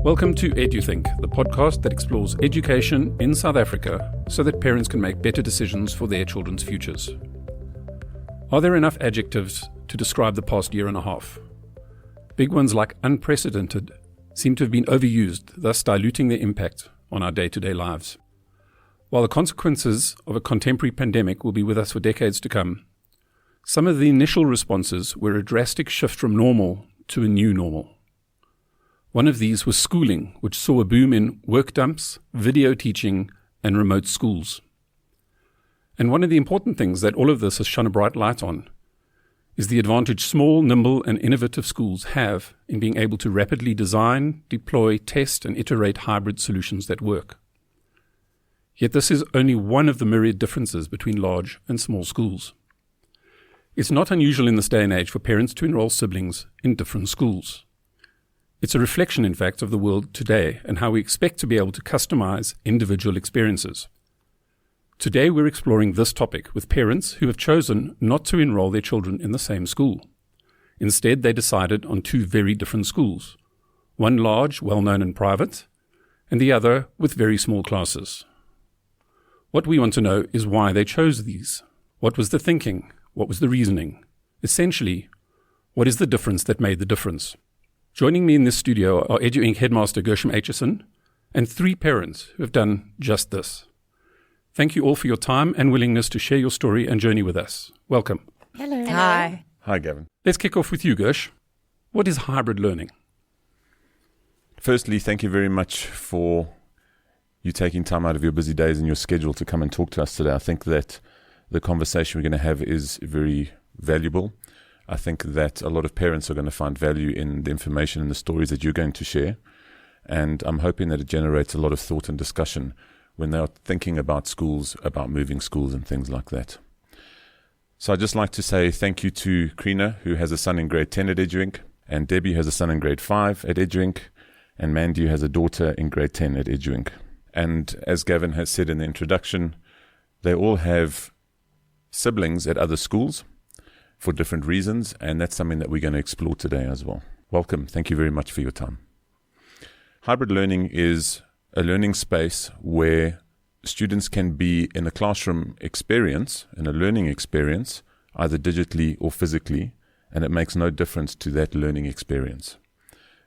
Welcome to EduInc, the podcast that explores education in South Africa so that parents can make better decisions for their children's futures. Are there enough adjectives to describe the past year and a half? Big ones like unprecedented seem to have been overused, thus diluting their impact on our day-to-day lives. While the consequences of a contemporary pandemic will be with us for decades to come, some of the initial responses were a drastic shift from normal to a new normal. One of these was schooling, which saw a boom in work dumps, video teaching, and remote schools. And one of the important things that all of this has shone a bright light on is the advantage small, nimble, and innovative schools have in being able to rapidly design, deploy, test, and iterate hybrid solutions that work. Yet this is only one of the myriad differences between large and small schools. It's not unusual in this day and age for parents to enroll siblings in different schools. It's a reflection, in fact, of the world today and how we expect to be able to customize individual experiences. Today, we're exploring this topic with parents who have chosen not to enroll their children in the same school. Instead, they decided on two very different schools, one large, well-known and private, and the other with very small classes. What we want to know is why they chose these. What was the thinking? What was the reasoning? Essentially, what is the difference that made the difference? Joining me in this studio are EduInc Headmaster Gershom Aitchison and three parents who have done just this. Thank you all for your time and willingness to share your story and journey with us. Welcome. Hello. Hi. Hi, Gavin. Let's kick off with you, Gersh. What is hybrid learning? Firstly, thank you very much for you taking time out of your busy days and your schedule to come and talk to us today. I think that the conversation we're going to have is very valuable. I think that a lot of parents are going to find value in the information and the stories that you're going to share. And I'm hoping that it generates a lot of thought and discussion when they are thinking about schools, about moving schools and things like that. So I'd just like to say thank you to Creina, who has a son in grade 10 at EduInc, and Debbie, who has a son in grade 5 at EduInc, and Mandy, who has a daughter in grade 10 at EduInc. And as Gavin has said in the introduction, they all have siblings at other schools for different reasons, and that's something that we're going to explore today as well. Welcome. Thank you very much for your time. Hybrid learning is a learning space where students can be in a classroom experience, in a learning experience, either digitally or physically, and it makes no difference to that learning experience.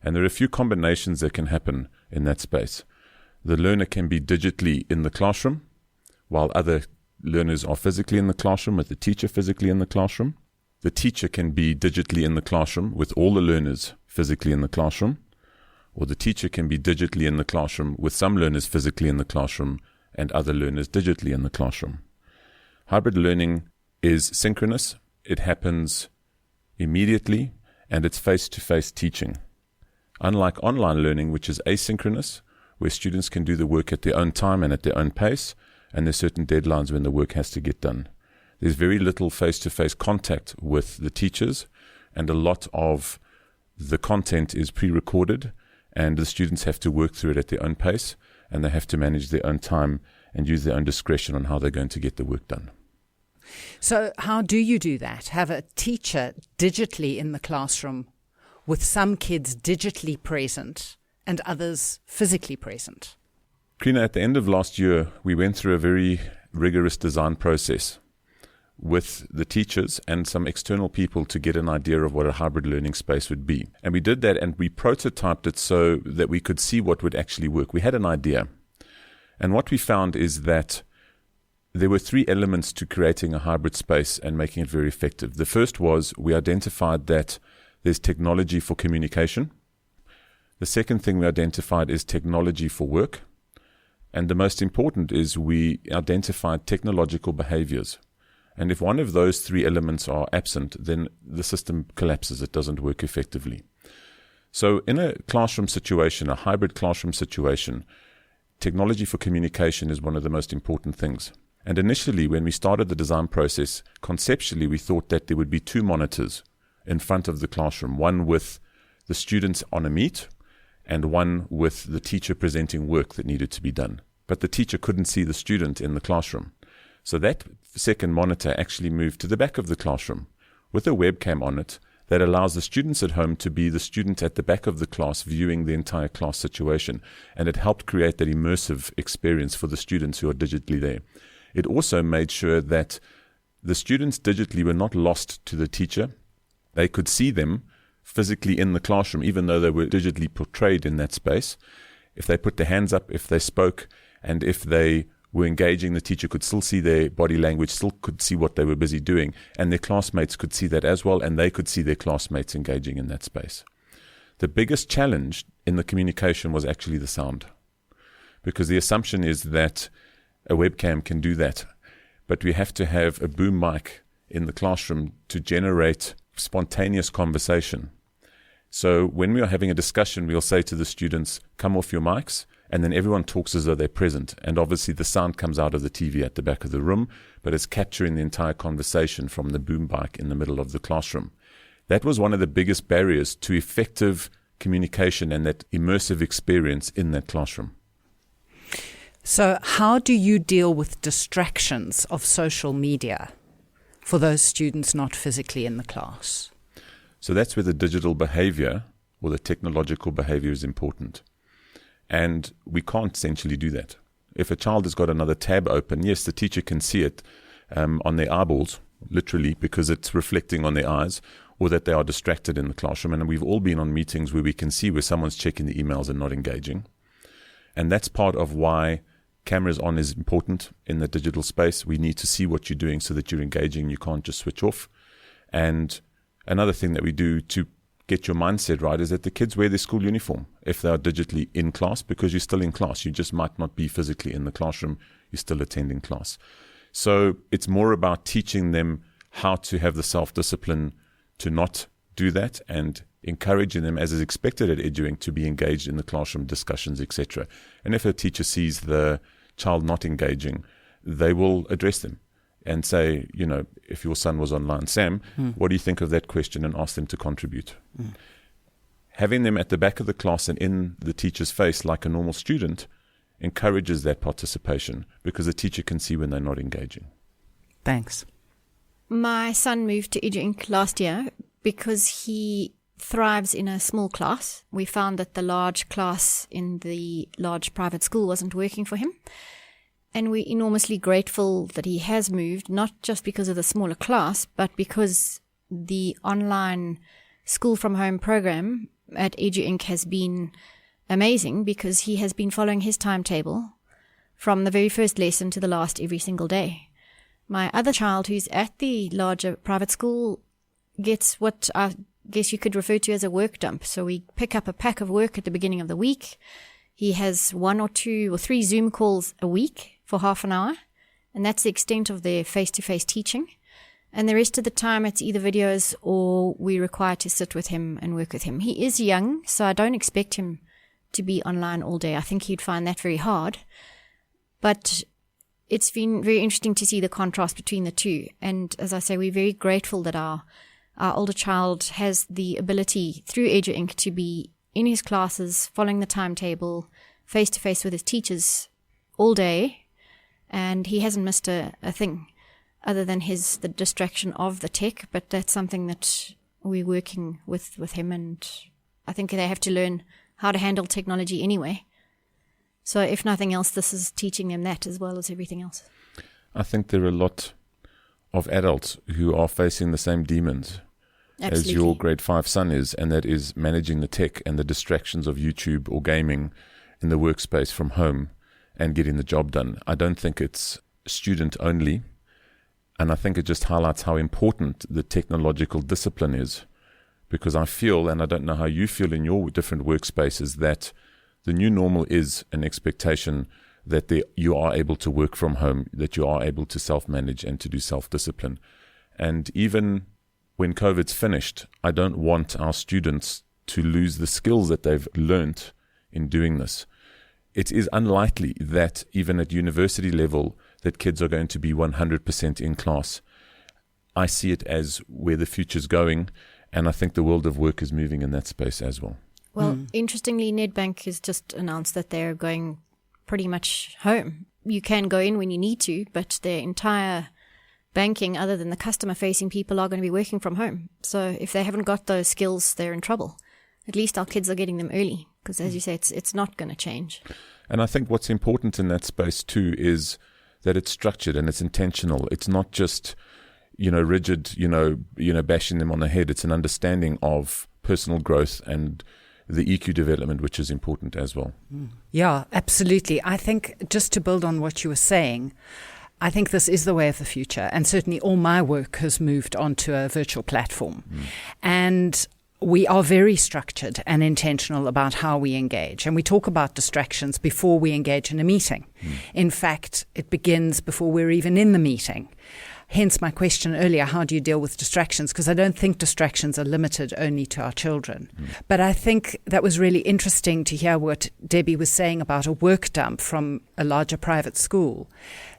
And there are a few combinations that can happen in that space. The learner can be digitally in the classroom, while other learners are physically in the classroom, with the teacher physically in the classroom. The teacher can be digitally in the classroom with all the learners physically in the classroom, or the teacher can be digitally in the classroom with some learners physically in the classroom and other learners digitally in the classroom. Hybrid learning is synchronous. It happens immediately, and it's face-to-face teaching. Unlike online learning, which is asynchronous, where students can do the work at their own time and at their own pace, and there's certain deadlines when the work has to get done. There's very little face-to-face contact with the teachers, and a lot of the content is pre-recorded, and the students have to work through it at their own pace, and they have to manage their own time and use their own discretion on how they're going to get the work done. So how do you do that? Have a teacher digitally in the classroom with some kids digitally present and others physically present? Creina, at the end of last year, we went through a very rigorous design process with the teachers and some external people to get an idea of what a hybrid learning space would be. And we did that, and we prototyped it so that we could see what would actually work. We had an idea. And what we found is that there were three elements to creating a hybrid space and making it very effective. The first was we identified that there's technology for communication. The second thing we identified is technology for work. And the most important is we identified technological behaviors. And if one of those three elements are absent, then the system collapses. It doesn't work effectively. So in a classroom situation, a hybrid classroom situation, technology for communication is one of the most important things. And initially, when we started the design process, conceptually, we thought that there would be two monitors in front of the classroom, one with the students on a meet and one with the teacher presenting work that needed to be done. But the teacher couldn't see the student in the classroom. So that second monitor actually moved to the back of the classroom with a webcam on it that allows the students at home to be the student at the back of the class viewing the entire class situation. And it helped create that immersive experience for the students who are digitally there. It also made sure that the students digitally were not lost to the teacher. They could see them physically in the classroom, even though they were digitally portrayed in that space. If they put their hands up, if they spoke, and if they were engaging, the teacher could still see their body language, still could see what they were busy doing, and their classmates could see that as well, and they could see their classmates engaging in that space. The biggest challenge in the communication was actually the sound, because the assumption is that a webcam can do that, but we have to have a boom mic in the classroom to generate spontaneous conversation. So when we are having a discussion, we'll say to the students, come off your mics, and then everyone talks as though they're present. And obviously the sound comes out of the TV at the back of the room, but it's capturing the entire conversation from the boom mic in the middle of the classroom. That was one of the biggest barriers to effective communication and that immersive experience in that classroom. So how do you deal with distractions of social media for those students not physically in the class? So that's where the digital behavior or the technological behavior is important. And we can't essentially do that. If a child has got another tab open, yes, the teacher can see it on their eyeballs, literally, because it's reflecting on their eyes, or that they are distracted in the classroom. And we've all been on meetings where we can see where someone's checking the emails and not engaging. And that's part of why cameras on is important in the digital space. We need to see what you're doing so that you're engaging. You can't just switch off. And another thing that we do to get your mindset right is that the kids wear their school uniform if they are digitally in class, because you're still in class. You just might not be physically in the classroom. You're still attending class. So it's more about teaching them how to have the self-discipline to not do that, and encouraging them, as is expected at EduInc, to be engaged in the classroom discussions, etc. And if a teacher sees the child not engaging, they will address them and say, you know, if your son was online, Sam, what do you think of that question? And ask them to contribute. Having them at the back of the class and in the teacher's face like a normal student encourages that participation, because the teacher can see when they're not engaging. Thanks. My son moved to EduInc last year because he thrives in a small class. We found that the large class in the large private school wasn't working for him. And we're enormously grateful that he has moved, not just because of the smaller class, but because the online school from home program at EduInc has been amazing, because he has been following his timetable from the very first lesson to the last every single day. My other child, who's at the larger private school, gets what I guess you could refer to as a work dump. So we pick up a pack of work at the beginning of the week. He has 1 or 2 or 3 Zoom calls a week for half an hour, and that's the extent of their face-to-face teaching. And the rest of the time it's either videos or we're required to sit with him and work with him. He is young, so I don't expect him to be online all day. I think he'd find that very hard. But it's been very interesting to see the contrast between the two. And as I say, we're very grateful that our older child has the ability through EduInc to be in his classes, following the timetable, face-to-face with his teachers all day. And he hasn't missed a thing other than the distraction of the tech. But that's something that we're working with him. And I think they have to learn how to handle technology anyway. So if nothing else, this is teaching them that as well as everything else. I think there are a lot of adults who are facing the same demons Absolutely. as your grade 5 son is, and that is managing the tech and the distractions of YouTube or gaming in the workspace from home and getting the job done. I don't think it's student only, and I think it just highlights how important the technological discipline is, because I feel, and I don't know how you feel in your different workspaces, that the new normal is an expectation that you are able to work from home, that you are able to self-manage and to do self-discipline. And even when COVID's finished, I don't want our students to lose the skills that they've learnt in doing this. It is unlikely that even at university level that kids are going to be 100% in class. I see it as where the future's going, and I think the world of work is moving in that space as well. Well, interestingly, Nedbank has just announced that they're going pretty much home. You can go in when you need to, but their entire banking, other than the customer-facing people, are going to be working from home. So if they haven't got those skills, they're in trouble. At least our kids are getting them early, because as you say, it's not going to change. And I think what's important in that space too is that it's structured and it's intentional. It's not just, rigid, bashing them on the head. It's an understanding of personal growth and the EQ development, which is important as well. Yeah, absolutely. I think just to build on what you were saying, I think this is the way of the future. And certainly all my work has moved onto a virtual platform. And we are very structured and intentional about how we engage. And we talk about distractions before we engage in a meeting. In fact, it begins before we're even in the meeting. Hence my question earlier, how do you deal with distractions? Because I don't think distractions are limited only to our children. But I think that was really interesting to hear what Debbie was saying about a work dump from a larger private school.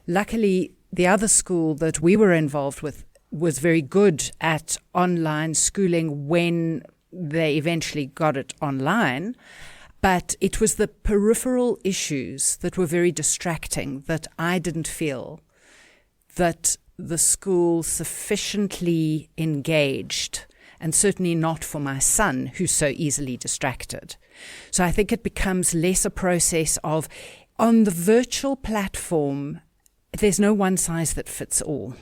Luckily, the other school that we were involved with was very good at online schooling when they eventually got it online. But it was the peripheral issues that were very distracting that I didn't feel that the school sufficiently engaged, and certainly not for my son, who's so easily distracted. So I think it becomes less a process of, on the virtual platform, there's no one size that fits all.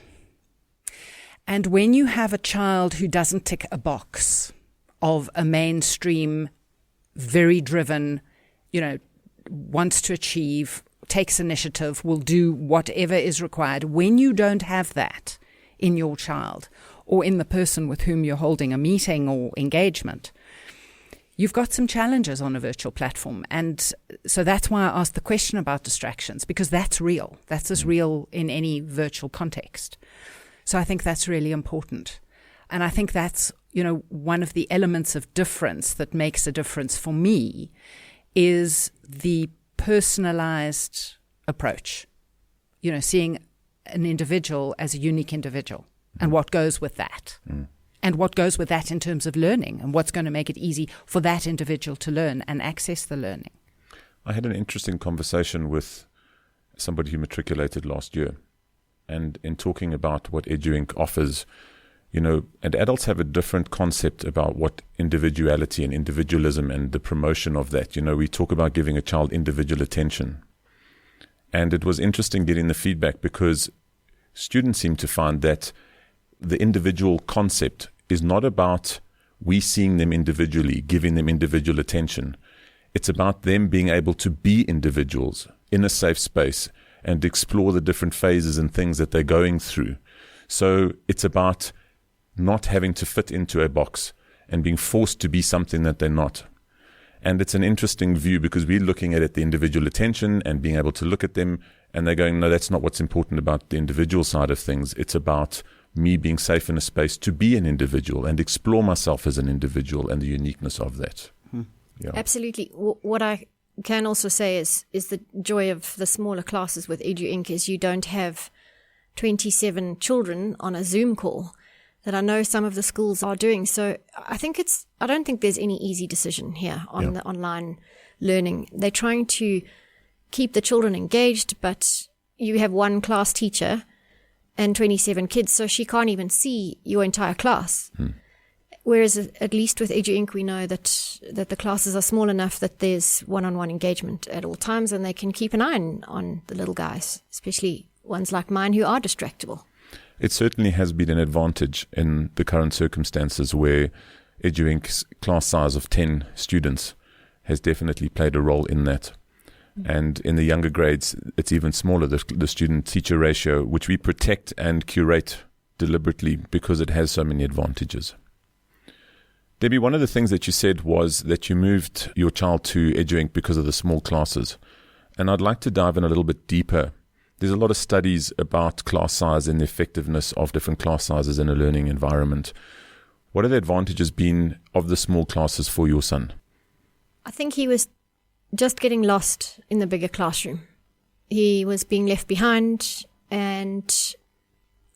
And when you have a child who doesn't tick a box of a mainstream, very driven, wants to achieve, takes initiative, will do whatever is required. When you don't have that in your child or in the person with whom you're holding a meeting or engagement, you've got some challenges on a virtual platform. And so that's why I asked the question about distractions, because that's real. That's as real in any virtual context. So I think that's really important. And I think that's, one of the elements of difference that makes a difference for me is the personalized approach, seeing an individual as a unique individual and what goes with that. And what goes with that in terms of learning and what's going to make it easy for that individual to learn and access the learning. I had an interesting conversation with somebody who matriculated last year, and in talking about what EduInc offers, and adults have a different concept about what individuality and individualism and the promotion of that. We talk about giving a child individual attention. And it was interesting getting the feedback, because students seem to find that the individual concept is not about we seeing them individually, giving them individual attention. It's about them being able to be individuals in a safe space and explore the different phases and things that they're going through. So it's about not having to fit into a box and being forced to be something that they're not. And it's an interesting view, because we're looking at it, the individual attention and being able to look at them, and they're going, no, that's not what's important about the individual side of things. It's about me being safe in a space to be an individual and explore myself as an individual and the uniqueness of that. Yeah. Absolutely. What I can also say is the joy of the smaller classes with EduInc is you don't have 27 children on a Zoom call that I know some of the schools are doing. So I don't think there's any easy decision here on the online learning. They're trying to keep the children engaged, but you have one class teacher and 27 kids, so she can't even see your entire class. Whereas at least with EduInc, we know that the classes are small enough that there's one-on-one engagement at all times, and they can keep an eye on the little guys, especially ones like mine who are distractible. It certainly has been an advantage in the current circumstances, where EduInc's class size of 10 students has definitely played a role in that. And in the younger grades, it's even smaller, the student-teacher ratio, which we protect and curate deliberately because it has so many advantages. Debbie, one of the things that you said was that you moved your child to EduInc because of the small classes. And I'd like to dive in a little bit deeper. There's a lot of studies about class size and the effectiveness of different class sizes in a learning environment. What are the advantages been of the small classes for your son? I think he was just getting lost in the bigger classroom. He was being left behind, and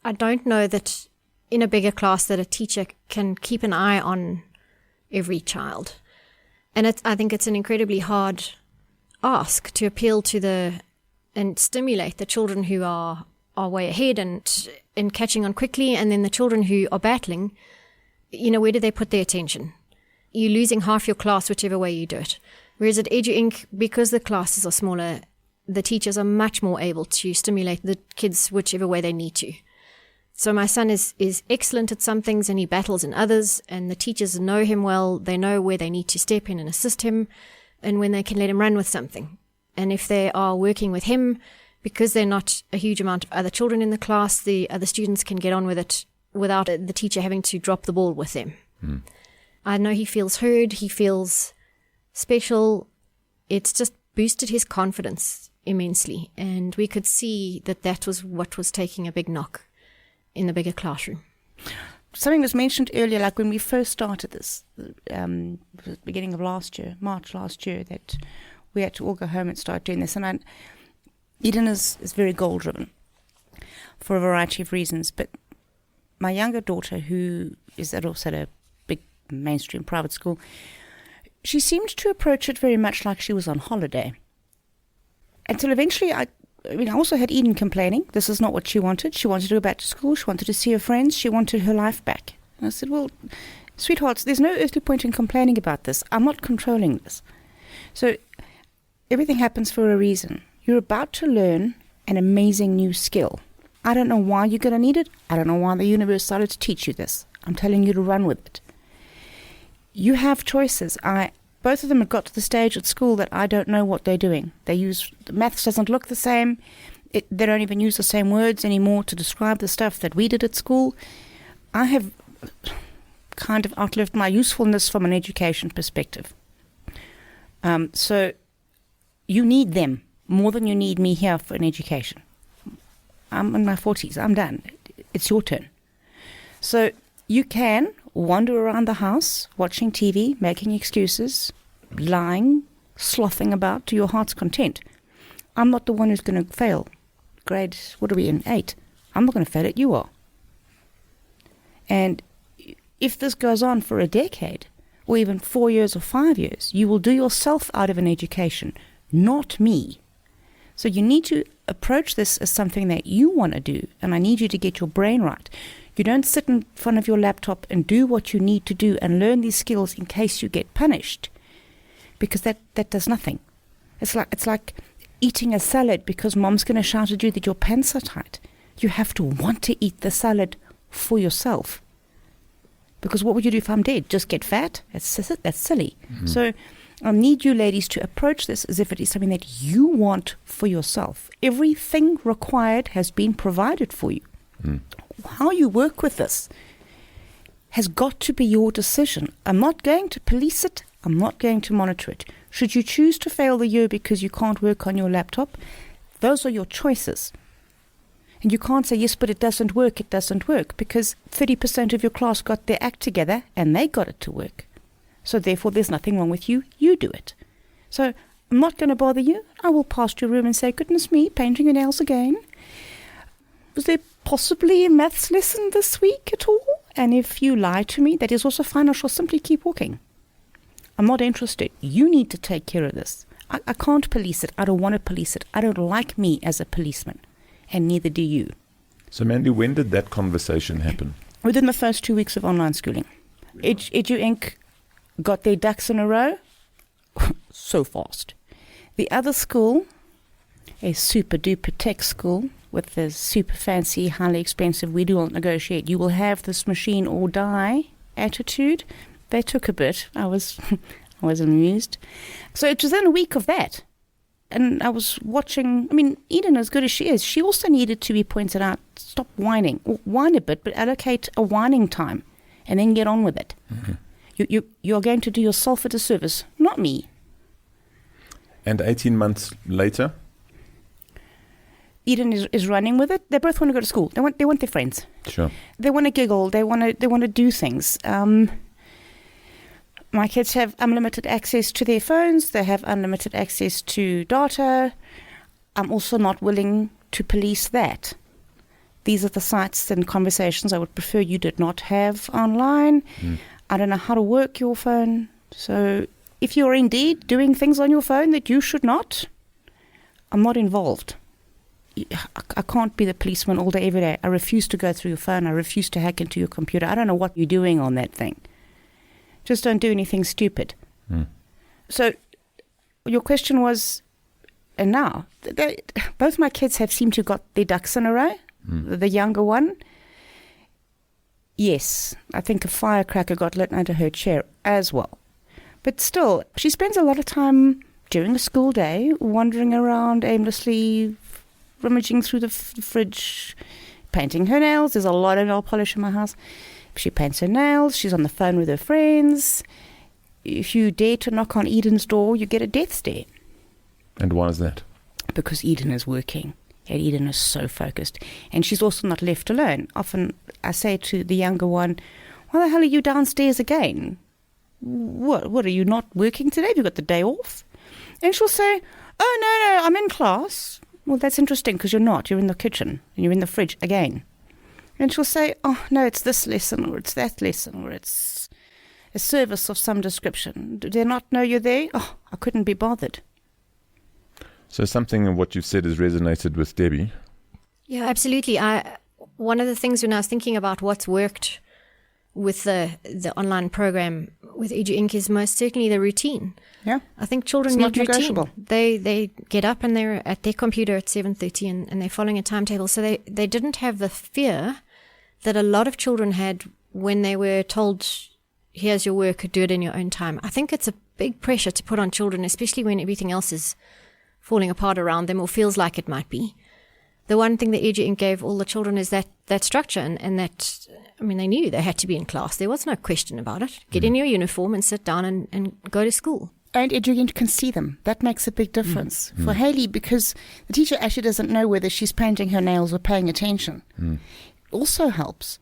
I don't know that in a bigger class that a teacher can keep an eye on every child. And I think it's an incredibly hard ask to appeal to and stimulate the children who are are way ahead and catching on quickly, and then the children who are battling, where do they put their attention? You're losing half your class whichever way you do it. Whereas at EduInc, because the classes are smaller, the teachers are much more able to stimulate the kids whichever way they need to. So my son is excellent at some things and he battles in others, and the teachers know him well. They know where they need to step in and assist him and when they can let him run with something. And if they are working with him, because they're not a huge amount of other children in the class, the other students can get on with it without the teacher having to drop the ball with them. I know he feels heard, he feels special. It's just boosted his confidence immensely. And we could see that was what was taking a big knock in the bigger classroom. Something was mentioned earlier, like when we first started this, beginning of last year, March last year, that we had to all go home and start doing this. And Eden is very goal-driven for a variety of reasons. But my younger daughter, who is also at a big mainstream private school, she seemed to approach it very much like she was on holiday. Until eventually, I also had Eden complaining. This is not what she wanted. She wanted to go back to school. She wanted to see her friends. She wanted her life back. And I said, well, sweethearts, there's no earthly point in complaining about this. I'm not controlling this. So everything happens for a reason. You're about to learn an amazing new skill. I don't know why you're going to need it. I don't know why the universe started to teach you this. I'm telling you to run with it. You have choices. Both of them have got to the stage at school that I don't know what they're doing. The maths doesn't look the same. They don't even use the same words anymore to describe the stuff that we did at school. I have kind of outlived my usefulness from an education perspective. So you need them more than you need me here for an education. I'm in my 40s. I'm done. It's your turn. So you can wander around the house, watching TV, making excuses, lying, slothing about to your heart's content. I'm not the one who's going to fail. Grade, what are we in? 8. I'm not going to fail it. You are. And if this goes on for a decade, or even 4 years or 5 years, you will do yourself out of an education, not me. So you need to approach this as something that you want to do, and I need you to get your brain right. You don't sit in front of your laptop and do what you need to do and learn these skills in case you get punished, because that does nothing. It's like eating a salad because mom's going to shout at you that your pants are tight. You have to want to eat the salad for yourself. Because what would you do if I'm dead? Just get fat? That's silly. Mm-hmm. So I need you ladies to approach this as if it is something that you want for yourself. Everything required has been provided for you. How you work with this has got to be your decision. I'm not going to police it. I'm not going to monitor it. Should you choose to fail the year because you can't work on your laptop, those are your choices. And you can't say, yes, but it doesn't work, because 30% of your class got their act together and they got it to work. So therefore, there's nothing wrong with you. You do it. So I'm not going to bother you. I will pass your room and say, goodness me, painting your nails again. Was there possibly a maths lesson this week at all? And if you lie to me, that is also fine. I shall simply keep walking. I'm not interested. You need to take care of this. I can't police it. I don't want to police it. I don't like me as a policeman. And neither do you. So, Mandy, when did that conversation happen? Within the first 2 weeks of online schooling. EduInc got their ducks in a row so fast. The other school, a super-duper tech school with the super fancy, highly expensive, we do not negotiate, you will have this machine or die attitude. They took a bit. I was amused. So it was in a week of that. And I was watching, Eden, as good as she is, she also needed to be pointed out, stop whining. Or whine a bit, but allocate a whining time and then get on with it. Mm-hmm. You're going to do yourself a disservice, not me. And 18 months later? Eden is running with it. They both want to go to school. They want their friends. Sure. They want to giggle. They want to do things. My kids have unlimited access to their phones. They have unlimited access to data. I'm also not willing to police that. These are the sites and conversations I would prefer you did not have online. I don't know how to work your phone. So if you're indeed doing things on your phone that you should not, I'm not involved. I can't be the policeman all day, every day. I refuse to go through your phone. I refuse to hack into your computer. I don't know what you're doing on that thing. Just don't do anything stupid. So your question was, and now, both my kids have seemed to have got their ducks in a row. The younger one, yes, I think a firecracker got lit under her chair as well. But still, she spends a lot of time during the school day wandering around aimlessly, rummaging through the fridge, painting her nails. There's a lot of nail polish in my house. She paints her nails. She's on the phone with her friends. If you dare to knock on Eden's door, you get a death stare. And why is that? Because Eden is working. And Eden is so focused. And she's also not left alone. Often I say to the younger one, why the hell are you downstairs again? What are you not working today? Have you got the day off? And she'll say, oh, no, I'm in class. Well, that's interesting because you're not. You're in the kitchen and you're in the fridge again. And she'll say, oh, no, it's this lesson or it's that lesson or it's a service of some description. Do they not know you're there? Oh, I couldn't be bothered. So something of what you've said has resonated with Debbie. Yeah, absolutely. One of the things when I was thinking about what's worked with the online program with EduInc is most certainly the routine. Yeah. I think children need routine. They get up and they're at their computer at 7:30 and they're following a timetable. So they didn't have the fear that a lot of children had when they were told, here's your work, do it in your own time. I think it's a big pressure to put on children, especially when everything else is falling apart around them or feels like it might be. The one thing that EduInc gave all the children is that structure and that, I mean, they knew they had to be in class. There was no question about it. Get in your uniform and sit down and go to school. And EduInc can see them. That makes a big difference. For Hayley, because the teacher actually doesn't know whether she's painting her nails or paying attention. Also helps.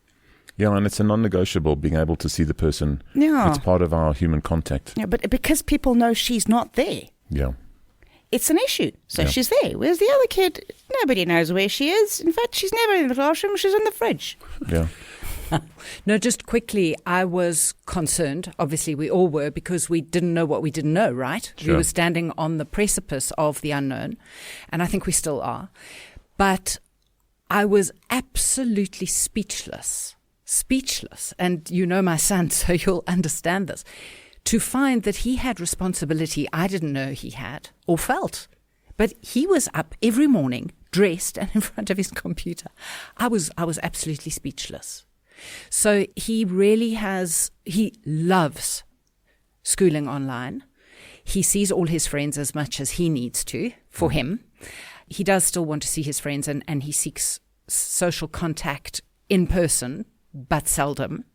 Yeah, and it's a non-negotiable, being able to see the person. Yeah. It's part of our human contact. Yeah, but because people know she's not there. Yeah. It's an issue. So she's there. Whereas the other kid, nobody knows where she is. In fact, she's never in the classroom. She's in the fridge. Yeah. No, just quickly, I was concerned. Obviously, we all were because we didn't know what we didn't know, right? Sure. We were standing on the precipice of the unknown, and I think we still are. But I was absolutely speechless. And you know my son, so you'll understand this. To find that he had responsibility I didn't know he had or felt. But he was up every morning, dressed and in front of his computer. I was absolutely speechless. So he loves schooling online. He sees all his friends as much as he needs to for him. He does still want to see his friends and he seeks social contact in person, but seldom.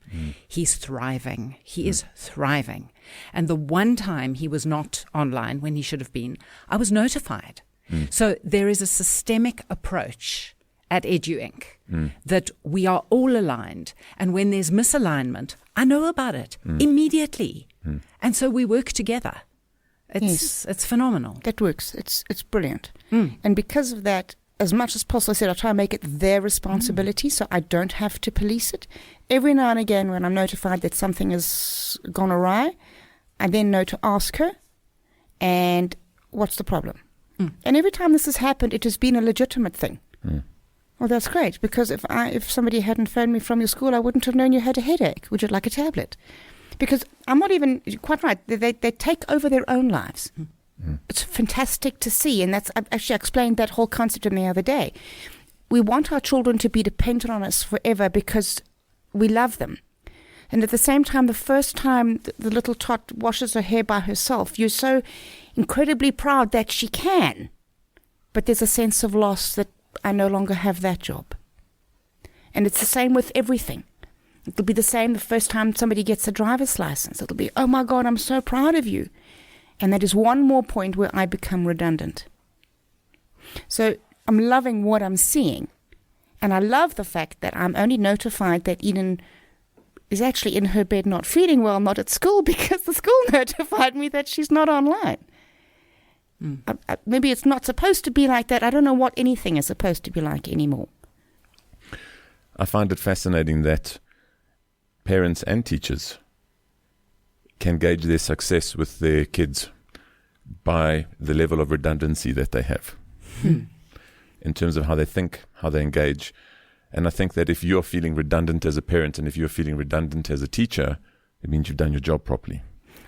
He's thriving. He is thriving. And the one time he was not online when he should have been, I was notified. So there is a systemic approach at EduInc that we are all aligned. And when there's misalignment, I know about it immediately. And so we work together. It's phenomenal. That works. It's brilliant. And because of that, as much as possible, I said I'll try and make it their responsibility so I don't have to police it. Every now and again when I'm notified that something has gone awry, I then know to ask her, and what's the problem? And every time this has happened, it has been a legitimate thing. Well, that's great, because if somebody hadn't phoned me from your school, I wouldn't have known you had a headache. Would you like a tablet? Because I'm not even, quite right, they take over their own lives. It's fantastic to see, and I explained that whole concept in the other day. We want our children to be dependent on us forever because we love them. And at the same time, the first time the little tot washes her hair by herself, you're so incredibly proud that she can. But there's a sense of loss that I no longer have that job. And it's the same with everything. It'll be the same the first time somebody gets a driver's license. It'll be, oh my God, I'm so proud of you. And that is one more point where I become redundant. So I'm loving what I'm seeing. And I love the fact that I'm only notified that Eden is actually in her bed not feeling well, not at school, because the school notified me that she's not online. Maybe it's not supposed to be like that. I don't know what anything is supposed to be like anymore. I find it fascinating that parents and teachers can gauge their success with their kids by the level of redundancy that they have. in terms of how they think, how they engage. And I think that if you're feeling redundant as a parent and if you're feeling redundant as a teacher, it means you've done your job properly.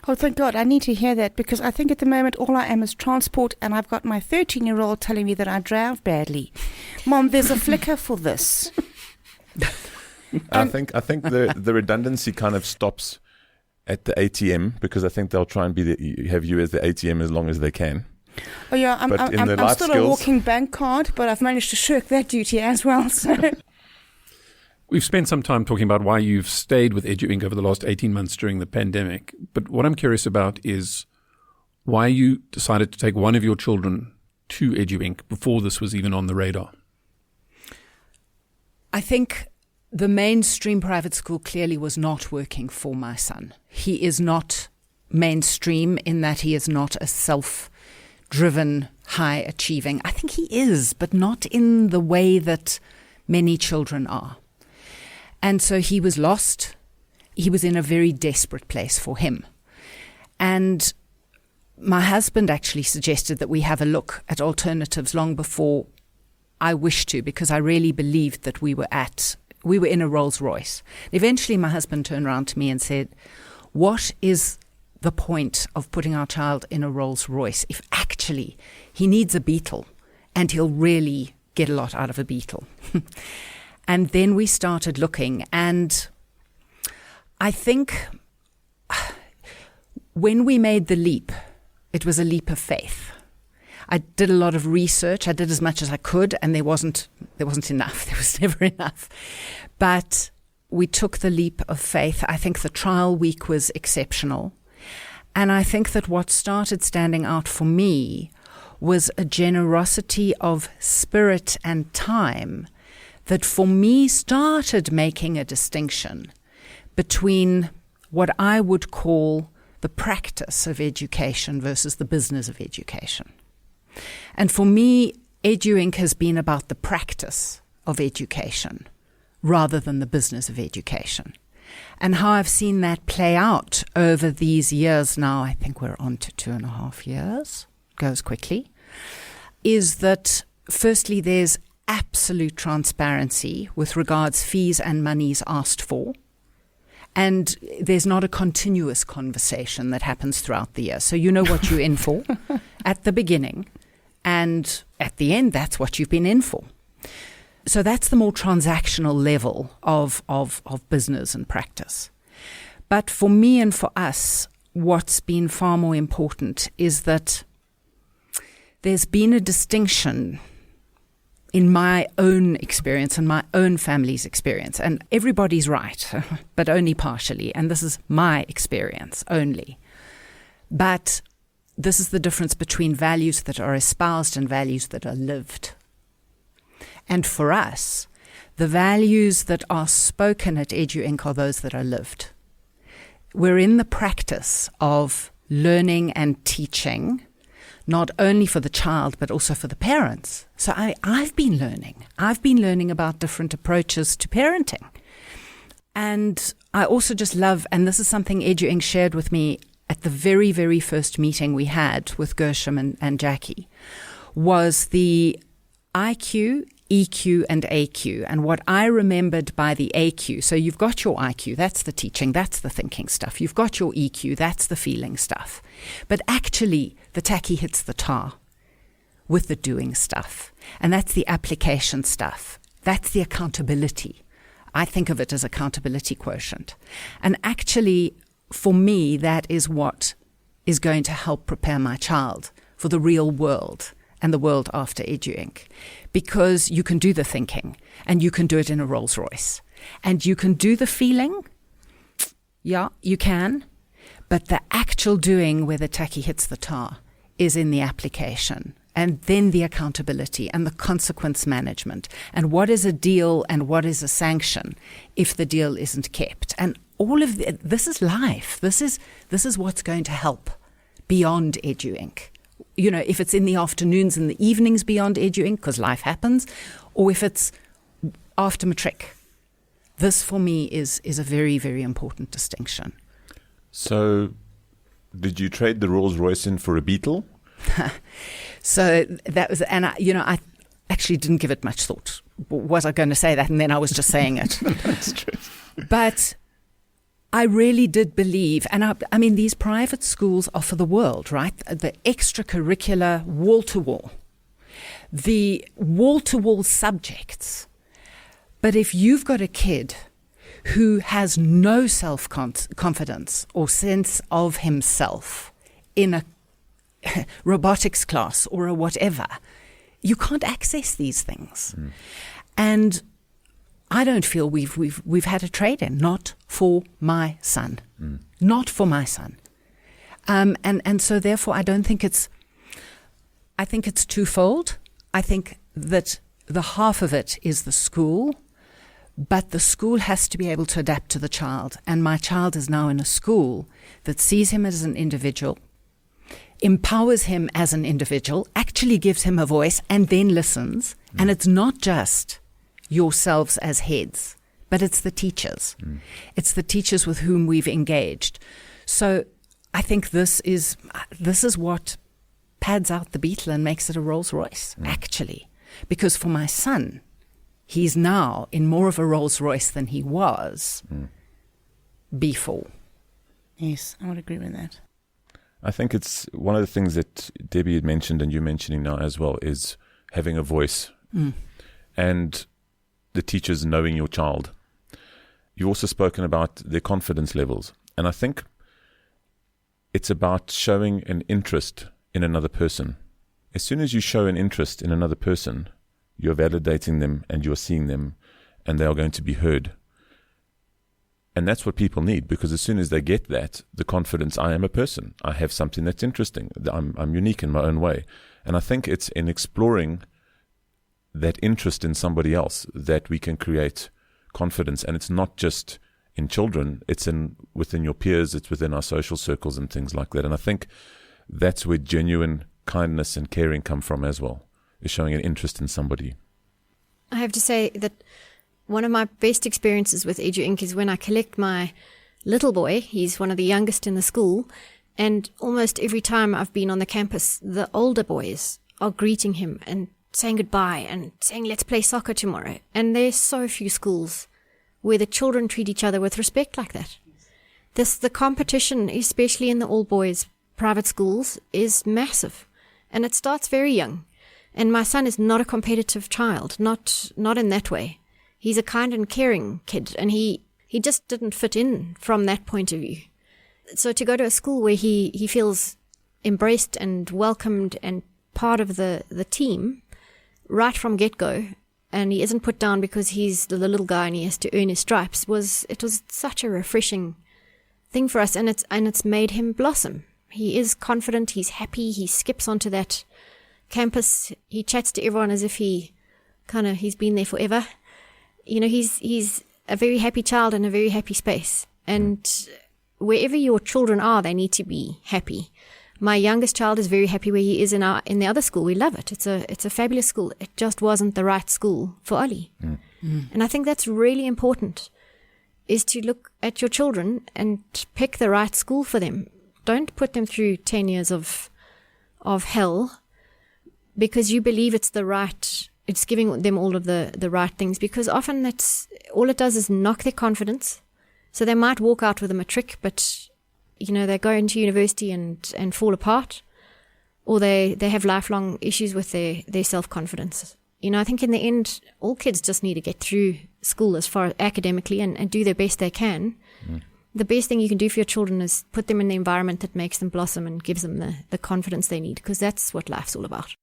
Oh, thank God. I need to hear that, because I think at the moment all I am is transport, and I've got my 13-year-old telling me that I drive badly. Mom, there's a flicker for this. I think the redundancy kind of stops at the ATM, because I think they'll try and have you as the ATM as long as they can. Oh yeah, I'm still skills, a walking bank card, but I've managed to shirk that duty as well. So. We've spent some time talking about why you've stayed with EduInc over the last 18 months during the pandemic. But what I'm curious about is why you decided to take one of your children to EduInc before this was even on the radar. I think the mainstream private school clearly was not working for my son. He is not mainstream in that he is not a self-driven, high-achieving. I think he is, but not in the way that many children are. And so he was lost. He was in a very desperate place for him. And my husband actually suggested that we have a look at alternatives long before I wished to, because I really believed that we were in a Rolls Royce. Eventually my husband turned around to me and said, what is the point of putting our child in a Rolls Royce if actually he needs a Beetle, and he'll really get a lot out of a Beetle? And then we started looking, and I think when we made the leap, it was a leap of faith. I did a lot of research. I did as much as I could, and there wasn't enough. There was never enough. But we took the leap of faith. I think the trial week was exceptional. And I think that what started standing out for me was a generosity of spirit and time that for me started making a distinction between what I would call the practice of education versus the business of education. And for me, EduInc has been about the practice of education rather than the business of education. And how I've seen that play out over these years now, I think we're on to 2.5 years, goes quickly, is that firstly there's absolute transparency with regards fees and monies asked for. And there's not a continuous conversation that happens throughout the year. So you know what you're in for at the beginning. And at the end, that's what you've been in for. So that's the more transactional level of business and practice. But for me and for us, what's been far more important is that there's been a distinction in my own experience and my own family's experience. And everybody's right, but only partially. And this is my experience only. But this is the difference between values that are espoused and values that are lived. And for us, the values that are spoken at EduInc are those that are lived. We're in the practice of learning and teaching, not only for the child, but also for the parents. So I've been learning. I've been learning about different approaches to parenting. And I also just love, and this is something EduInc shared with me at the very, very first meeting we had with Gershom and Jackie, was the IQ, EQ, and AQ. And what I remembered by the AQ, so you've got your IQ, that's the teaching, that's the thinking stuff. You've got your EQ, that's the feeling stuff. But actually, the tacky hits the tar with the doing stuff. And that's the application stuff. That's the accountability. I think of it as accountability quotient. And actually, for me, that is what is going to help prepare my child for the real world and the world after EduInc. Because you can do the thinking, and you can do it in a Rolls Royce. And you can do the feeling, yeah, you can. But the actual doing where the tacky hits the tar is in the application, and then the accountability and the consequence management, and what is a deal and what is a sanction if the deal isn't kept. And all of this is life. This is what's going to help beyond EduInc. You know, if it's in the afternoons and the evenings beyond EduInc, because life happens, or if it's after matric. This for me is a very, very important distinction. So, did you trade the Rolls Royce in for a Beetle? So that was, and actually didn't give it much thought. Was I going to say that? And then I was just saying it. That's true. But I really did believe, and I mean, these private schools are for the world, right? The extracurricular wall-to-wall, the wall-to-wall subjects. But if you've got a kid who has no self-confidence or sense of himself in a robotics class or a whatever, you can't access these things. And I don't feel we've had a trade-in, not for my son. Not for my son. And so therefore I think it's twofold. I think that the half of it is the school, but the school has to be able to adapt to the child. And my child is now in a school that sees him as an individual, empowers him as an individual, actually gives him a voice, and then listens. And it's not just yourselves as heads, but it's the teachers. It's the teachers with whom we've engaged. So I think this is what pads out the Beetle and makes it a Rolls Royce, actually. Because for my son, he's now in more of a Rolls Royce than he was before. Yes, I would agree with that. I think it's one of the things that Debbie had mentioned and you're mentioning now as well is having a voice and the teachers knowing your child. You've also spoken about their confidence levels. And I think it's about showing an interest in another person. As soon as you show an interest in another person, you're validating them and you're seeing them and they are going to be heard. And that's what people need, because as soon as they get that, the confidence, I am a person, I have something that's interesting, I'm unique in my own way. And I think it's in exploring that interest in somebody else that we can create confidence. And it's not just in children, it's within your peers, it's within our social circles and things like that. And I think that's where genuine kindness and caring come from as well, is showing an interest in somebody. I have to say that one of my best experiences with EduInc is when I collect my little boy. He's one of the youngest in the school, and almost every time I've been on the campus, the older boys are greeting him and saying goodbye and saying, let's play soccer tomorrow. And there's so few schools where the children treat each other with respect like that. The competition, especially in the all-boys private schools, is massive, and it starts very young. And my son is not a competitive child, not in that way. He's a kind and caring kid, and he just didn't fit in from that point of view. So to go to a school where he feels embraced and welcomed and part of the team right from get-go, and he isn't put down because he's the little guy and he has to earn his stripes, it was such a refreshing thing for us, and it's made him blossom. He is confident, he's happy, he skips onto that campus, he chats to everyone as if he's been there forever. You know, he's a very happy child in a very happy space. And wherever your children are, they need to be happy. My youngest child is very happy where he is in the other school. We love it. It's a fabulous school. It just wasn't the right school for Ollie. And I think that's really important, is to look at your children and pick the right school for them. Don't put them through 10 years of hell because you believe it's giving them all of the right things, because often all it does is knock their confidence. So they might walk out with a matric, but they go into university and fall apart, or they have lifelong issues with their self-confidence. I think in the end, all kids just need to get through school as far academically and do their best they can. The best thing you can do for your children is put them in the environment that makes them blossom and gives them the confidence they need, because that's what life's all about.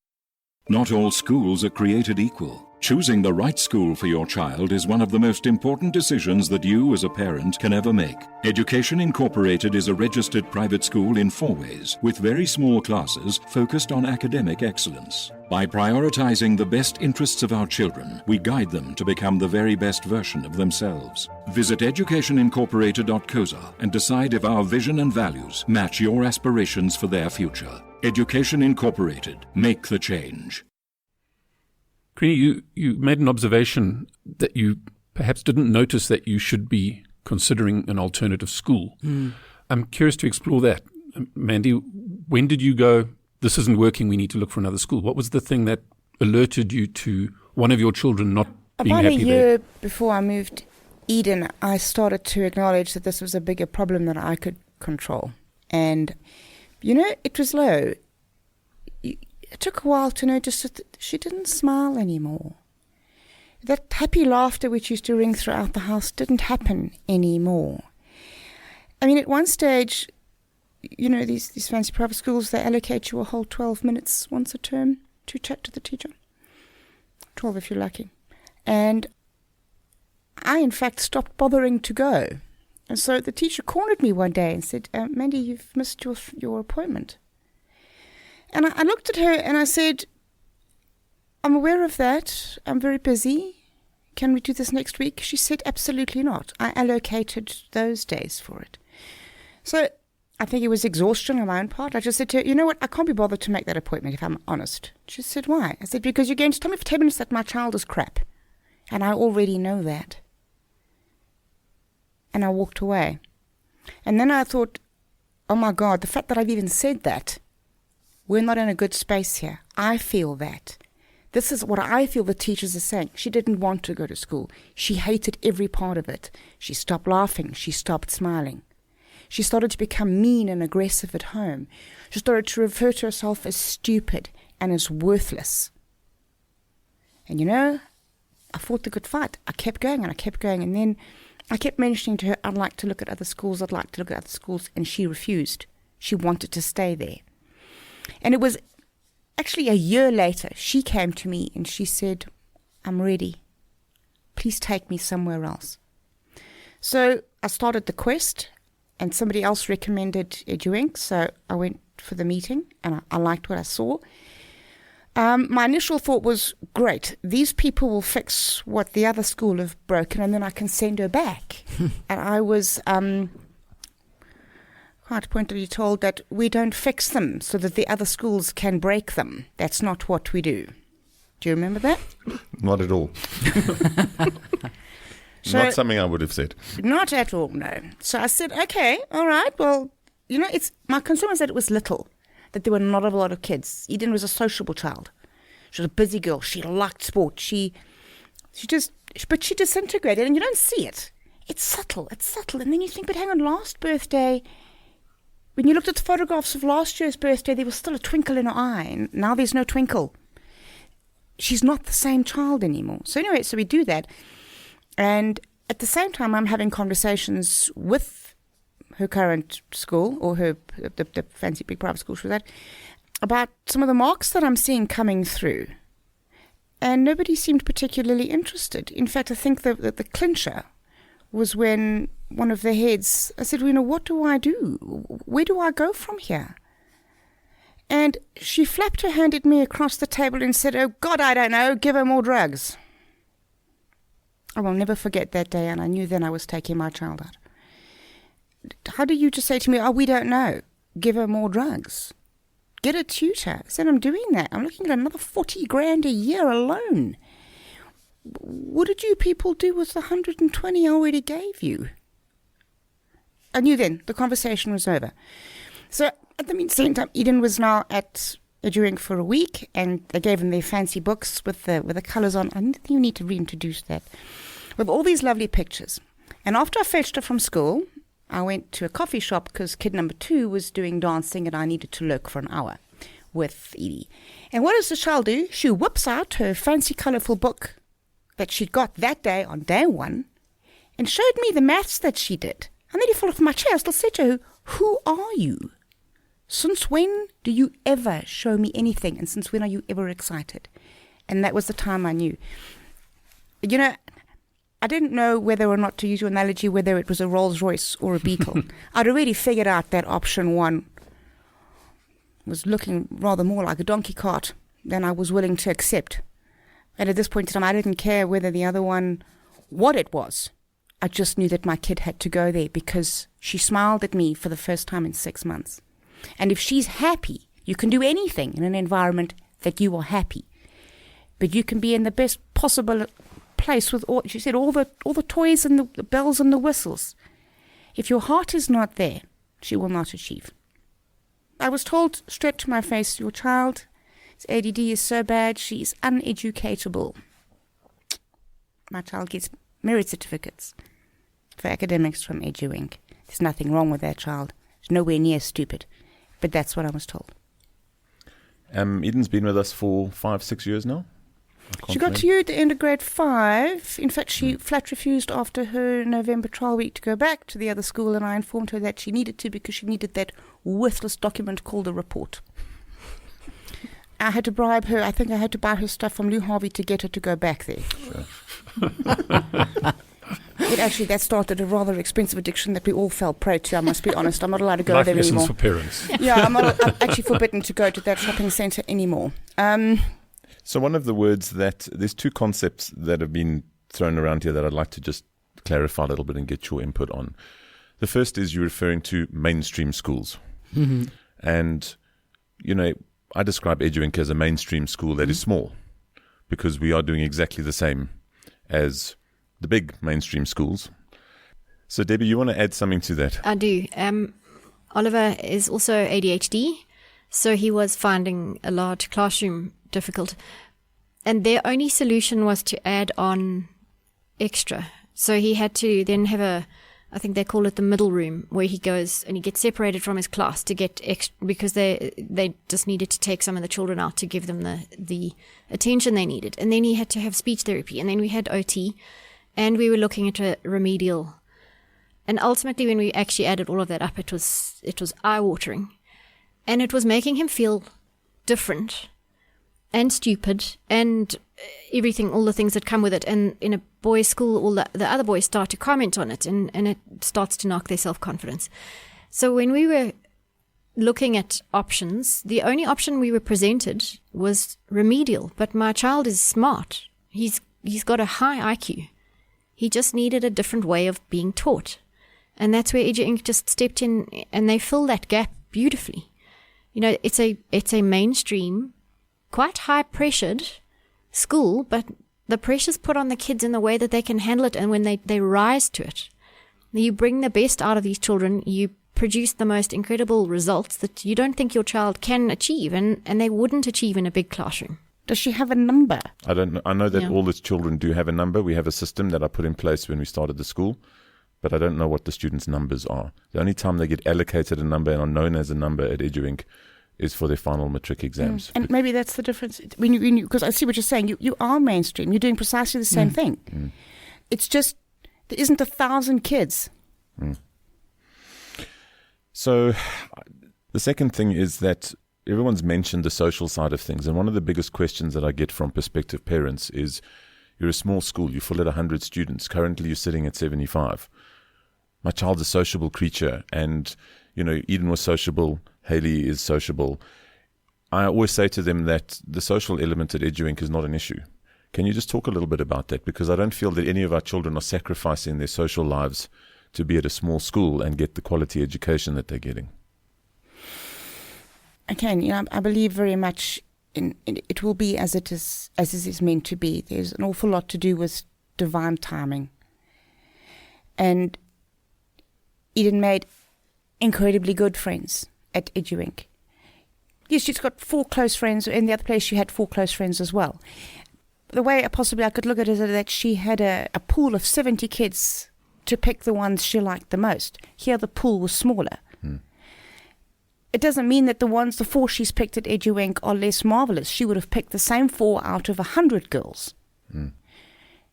Not all schools are created equal. Choosing the right school for your child is one of the most important decisions that you as a parent can ever make. Education Incorporated is a registered private school in 4 ways, with very small classes focused on academic excellence. By prioritizing the best interests of our children, we guide them to become the very best version of themselves. Visit educationincorporated.coza and decide if our vision and values match your aspirations for their future. Education Incorporated. Make the change. Creina, you made an observation that you perhaps didn't notice that you should be considering an alternative school. I'm curious to explore that. Mandy, when did you go, this isn't working, we need to look for another school? What was the thing that alerted you to one of your children not being About a happy year there? before I moved Eden, I started to acknowledge that this was a bigger problem than I could control. And, it was low. It took a while to notice that she didn't smile anymore. That happy laughter which used to ring throughout the house didn't happen anymore. I mean, at one stage, these fancy private schools, they allocate you a whole 12 minutes once a term to chat to the teacher. 12 if you're lucky. And I, in fact, stopped bothering to go. And so the teacher cornered me one day and said, Mandy, you've missed your appointment. And I looked at her and I said, I'm aware of that. I'm very busy. Can we do this next week? She said, absolutely not. I allocated those days for it. So I think it was exhaustion on my own part. I just said to her, you know what? I can't be bothered to make that appointment if I'm honest. She said, why? I said, because you're going to tell me for 10 minutes that my child is crap. And I already know that. And I walked away. And then I thought, oh my God, the fact that I've even said that, we're not in a good space here. I feel that. This is what I feel the teachers are saying. She didn't want to go to school. She hated every part of it. She stopped laughing. She stopped smiling. She started to become mean and aggressive at home. She started to refer to herself as stupid and as worthless. And I fought the good fight. I kept going and I kept going. And then I kept mentioning to her, I'd like to look at other schools. I'd like to look at other schools. And she refused. She wanted to stay there. And it was actually a year later, she came to me and she said, I'm ready. Please take me somewhere else. So I started the quest and somebody else recommended EduInc. So I went for the meeting and I liked what I saw. My initial thought was, great, these people will fix what the other school have broken and then I can send her back. And I was quite pointedly told that we don't fix them so that the other schools can break them. That's not what we do. Do you remember that? Not at all. So, not something I would have said. Not at all, no. So I said, okay, all right, well, it's my concern was that it was little, that there were not a lot of kids. Eden was a sociable child. She was a busy girl. She liked sport. But she disintegrated, and you don't see it. It's subtle. And then you think, but hang on, last birthday, when you looked at the photographs of last year's birthday, there was still a twinkle in her eye, and now there's no twinkle. She's not the same child anymore. So anyway, so we do that. And at the same time, I'm having conversations with her current school, or the fancy big private school she was at, about some of the marks that I'm seeing coming through. And nobody seemed particularly interested. In fact, I think the clincher was when one of the heads, I said, what do I do? Where do I go from here? And she flapped her hand at me across the table and said, oh, God, I don't know, give her more drugs. I will never forget that day, and I knew then I was taking my child out. How do you just say to me, oh, we don't know, give her more drugs? Get a tutor. I said, I'm doing that. I'm looking at another 40 grand a year alone. What did you people do with the 120 I already gave you? I knew then the conversation was over. So at the same time, Eden was now at EduInc for a week, and they gave them their fancy books with the colours on. I think you need to reintroduce that, with all these lovely pictures. And after I fetched her from school, I went to a coffee shop because kid number 2 was doing dancing and I needed to lurk for an hour with Edie. And what does the child do? She whips out her fancy colourful book that she'd got that day on day 1 and showed me the maths that she did. I nearly fell off my chair. I still said to her, who are you? Since when do you ever show me anything? And since when are you ever excited? And that was the time I knew. I didn't know whether or not to use your analogy, whether it was a Rolls Royce or a Beetle. I'd already figured out that option 1 was looking rather more like a donkey cart than I was willing to accept. And at this point in time, I didn't care whether the other one, what it was. I just knew that my kid had to go there because she smiled at me for the first time in 6 months. And if she's happy, you can do anything in an environment that you are happy. But you can be in the best possible place with all, she said, all the toys and the bells and the whistles. If your heart is not there, she will not achieve. I was told straight to my face, your child His ADD is so bad, she's uneducatable. My child gets merit certificates for academics from EduInc. There's nothing wrong with that child. It's nowhere near stupid. But that's what I was told. Eden's been with us for 5-6 years now. She got to you at the end of grade 5. In fact, she flat refused after her November trial week to go back to the other school, and I informed her that she needed to because she needed that worthless document called a report. I had to bribe her. I think I had to buy her stuff from Lou Harvey to get her to go back there. Sure. Actually, that started a rather expensive addiction that we all fell prey to, I must be honest. I'm not allowed to go Life there lessons anymore. for parents. Yeah, I'm actually forbidden to go to that shopping centre anymore. So one of the words that, there's two concepts that have been thrown around here that I'd like to just clarify a little bit and get your input on. The first is you're referring to mainstream schools. Mm-hmm. And, you know, I describe EduInc as a mainstream school that is small because we are doing exactly the same as the big mainstream schools. So, Debbie, you want to add something to that? I do. Oliver is also ADHD, so he was finding a large classroom difficult. And their only solution was to add on extra. So he had to then have I think they call it the middle room, where he goes and he gets separated from his class to get extra, because they just needed to take some of the children out to give them the attention they needed. And then he had to have speech therapy. And then we had OT, and we were looking at a remedial. And ultimately, when we actually added all of that up, it was eye-watering. And it was making him feel different and stupid and everything, all the things that come with it. And in a boys' school, all the other boys start to comment on it, and it starts to knock their self-confidence. So when we were looking at options, the only option we were presented was remedial. But my child is smart. He's got a high IQ. He just needed a different way of being taught. And that's where EduInc just stepped in, and they fill that gap beautifully. You know, it's a mainstream, quite high-pressured school, but the pressure's put on the kids in the way that they can handle it, and when they rise to it. You bring the best out of these children, you produce the most incredible results that you don't think your child can achieve, and they wouldn't achieve in a big classroom. Does she have a number? I don't know. I know that all the children do have a number. We have a system that I put in place when we started the school, but I don't know what the students' numbers are. The only time they get allocated a number and are known as a number at EduInc is for their final matric exams. And maybe that's the difference. Because I see what you're saying. You are mainstream. You're doing precisely the same thing. It's just there isn't 1,000 kids. So the second thing is that everyone's mentioned the social side of things. And one of the biggest questions that I get from prospective parents is, you're a small school, you're full at 100 students. Currently, you're sitting at 75. My child's a sociable creature. And, you know, Eden was sociable. Haley is sociable. I always say to them that the social element at EduInc is not an issue. Can you just talk a little bit about that? Because I don't feel that any of our children are sacrificing their social lives to be at a small school and get the quality education that they're getting. Again, you know, I believe very much in it will be as it is meant to be. There's an awful lot to do with divine timing. And Eden made incredibly good friends at EduInc. Yes, she's got 4 close friends. In the other place, she had 4 close friends as well. The way possibly I could look at it is that she had a pool of 70 kids to pick the ones she liked the most. Here, the pool was smaller. It doesn't mean that the 4 she's picked at EduInc are less marvelous. She would have picked the same 4 out of 100 girls.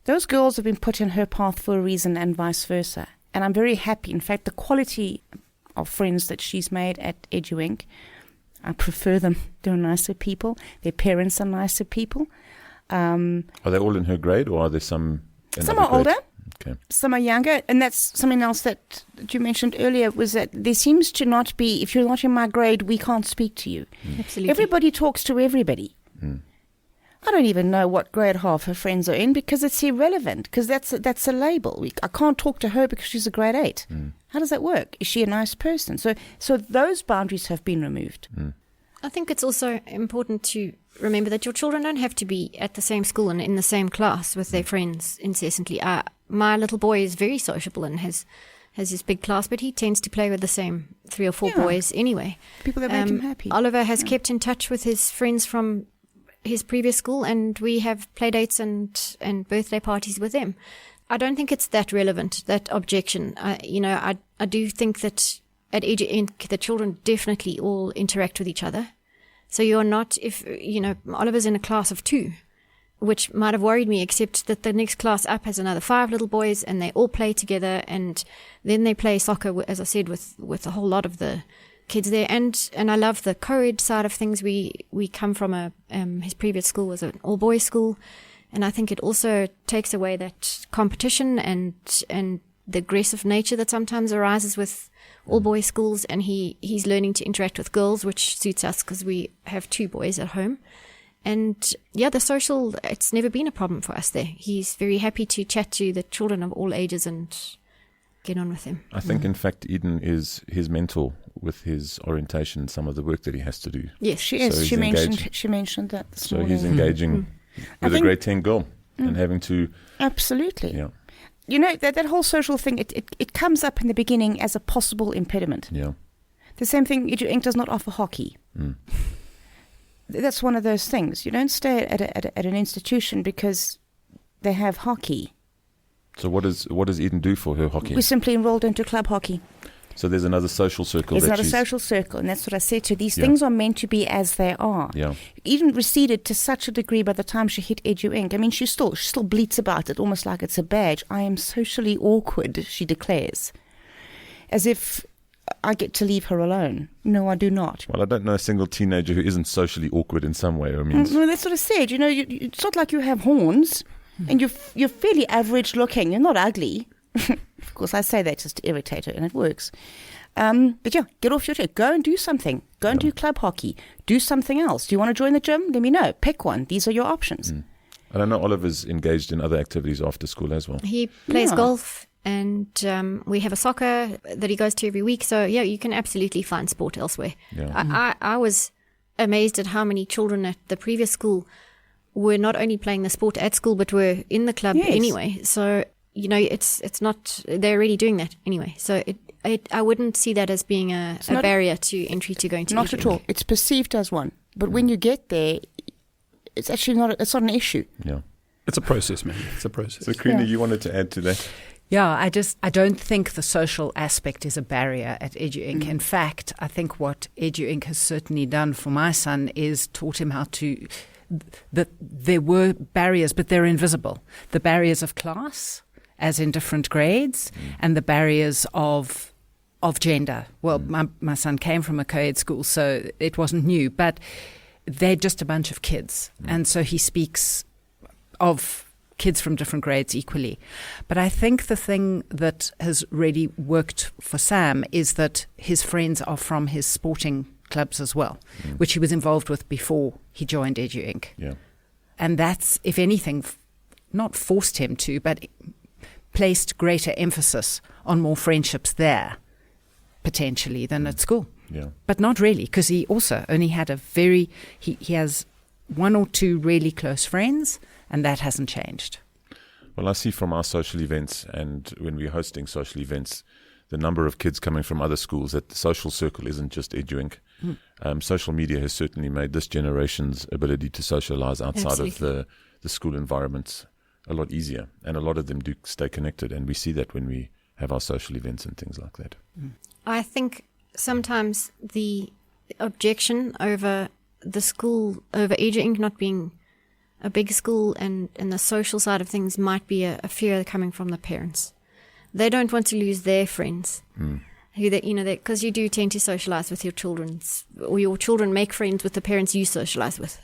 Those girls have been put in her path for a reason, and vice versa. And I'm very happy. In fact, the quality of friends that she's made at EduInc, I prefer them. They're nicer people. Their parents are nicer people. Are they all in her grade, or are there some in Some other are older. grades? Okay. Some are younger, and that's something else that you mentioned earlier, was that there seems to not be, if you're not in my grade, we can't speak to you. Absolutely. Everybody talks to everybody. I don't even know what grade half her friends are in, because it's irrelevant, because that's a label. I can't talk to her because she's a grade 8. How does that work? Is she a nice person? So those boundaries have been removed. I think it's also important to remember that your children don't have to be at the same school and in the same class with their friends incessantly. My little boy is very sociable and has his big class, but he tends to play with the same 3 or 4 boys anyway. People that make him happy. Oliver has kept in touch with his friends from his previous school, and we have play dates and birthday parties with them. I don't think it's that relevant, that objection. I do think that at EduInc, the children definitely all interact with each other. So you're not, Oliver's in a class of 2, which might have worried me, except that the next class up has another 5 little boys, and they all play together, and then they play soccer, as I said, with a whole lot of the kids there. And I love the co-ed side of things. We come from his previous school was an all-boys school, and I think it also takes away that competition and the aggressive nature that sometimes arises with all-boys schools, and he's learning to interact with girls, which suits us because we have 2 boys at home. And the social, it's never been a problem for us there. He's very happy to chat to the children of all ages and get on with them. I think, in fact, Eden is his mentor with his orientation, some of the work that he has to do. Yes, she is. So She mentioned that this morning. So he's engaging with a grade 10 girl and having to... Absolutely. Yeah. You know, that whole social thing, it comes up in the beginning as a possible impediment. Yeah. The same thing, EduInc does not offer hockey. That's one of those things. You don't stay at an institution because they have hockey. So what does Eden do for her hockey? We simply enrolled into club hockey. So there's another social circle. There's another social circle, and that's what I said to her. These things are meant to be as they are. Yeah. Eden receded to such a degree by the time she hit EduInc. I mean, she still bleats about it, almost like it's a badge. I am socially awkward, she declares, as if I get to leave her alone. No, I do not. Well, I don't know a single teenager who isn't socially awkward in some way. I mean, well, that's what I said. It's not like you have horns, and you're fairly average looking. You're not ugly. Of course, I say that just to irritate her, and it works. But get off your chair. Go and do something. Go and do club hockey. Do something else. Do you want to join the gym? Let me know. Pick one. These are your options. And I know Oliver's engaged in other activities after school as well. He plays golf, and we have a soccer that he goes to every week. So, you can absolutely find sport elsewhere. Yeah. I was amazed at how many children at the previous school were not only playing the sport at school, but were in the club anyway. So... it's not, they're already doing that anyway. So I wouldn't see that as being a barrier to entry to going to Not at all. It's perceived as one. But when you get there, it's actually not an issue. Yeah. It's a process, man. It's a process. So, Creina, you wanted to add to that? Yeah, I don't think the social aspect is a barrier at EduInc. In fact, I think what EduInc has certainly done for my son is taught him how to... that there were barriers, but they're invisible. The barriers of class, as in different grades, and the barriers of gender. Well, my son came from a co-ed school, so it wasn't new, but they're just a bunch of kids. And so he speaks of kids from different grades equally. But I think the thing that has really worked for Sam is that his friends are from his sporting clubs as well, which he was involved with before he joined EduInc. Yeah. And that's, if anything, not forced him to, but placed greater emphasis on more friendships there, potentially, than at school. Yeah. But not really, because he also only had he has 1 or 2 really close friends, and that hasn't changed. Well, I see from our social events, and when we're hosting social events, the number of kids coming from other schools, that the social circle isn't just EduInc. Social media has certainly made this generation's ability to socialize outside of the school environments a lot easier, and a lot of them do stay connected, and we see that when we have our social events and things like that. I think sometimes the objection over the school, over EduInc not being a big school and the social side of things might be a fear coming from the parents. They don't want to lose their friends. Because you do tend to socialize with your children, or your children make friends with the parents you socialize with.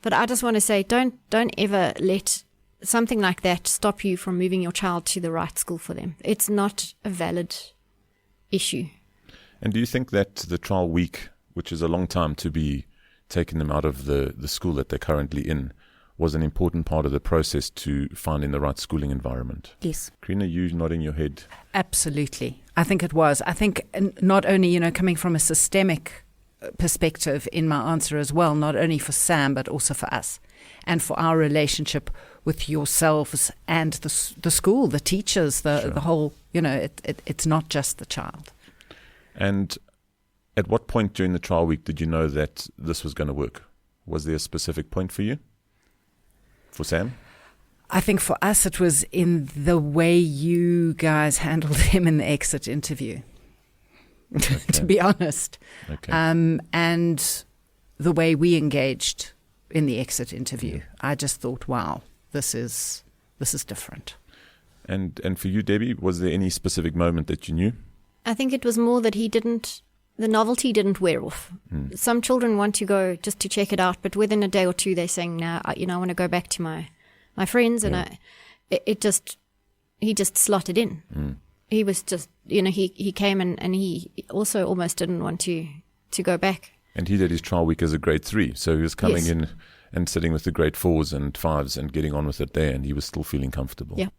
But I just want to say, don't ever let something like that stop you from moving your child to the right school for them. It's not a valid issue. And do you think that the trial week, which is a long time to be taking them out of the school that they're currently in, was an important part of the process to finding the right schooling environment? Yes. Creina, you nodding your head. Absolutely. I think it was. I think not only, coming from a systemic perspective in my answer as well, not only for Sam, but also for us and for our relationship with yourselves and the school, the teachers, the whole, it's not just the child. And at what point during the trial week did you know that this was going to work? Was there a specific point for you? For Sam? I think for us it was in the way you guys handled him in the exit interview, to be honest. Okay. And the way we engaged in the exit interview. I just thought, wow, this is different. And for you, Debbie, was there any specific moment that you knew? I think it was more that the novelty didn't wear off. Some children want to go just to check it out, but within a day or two they're saying, no, I want to go back to my friends. And he just slotted in. He was just, he came and he also almost didn't want to go back. And he did his trial week as a grade 3, so he was coming in and sitting with the grade 4s and 5s and getting on with it there, and he was still feeling comfortable. Yeah.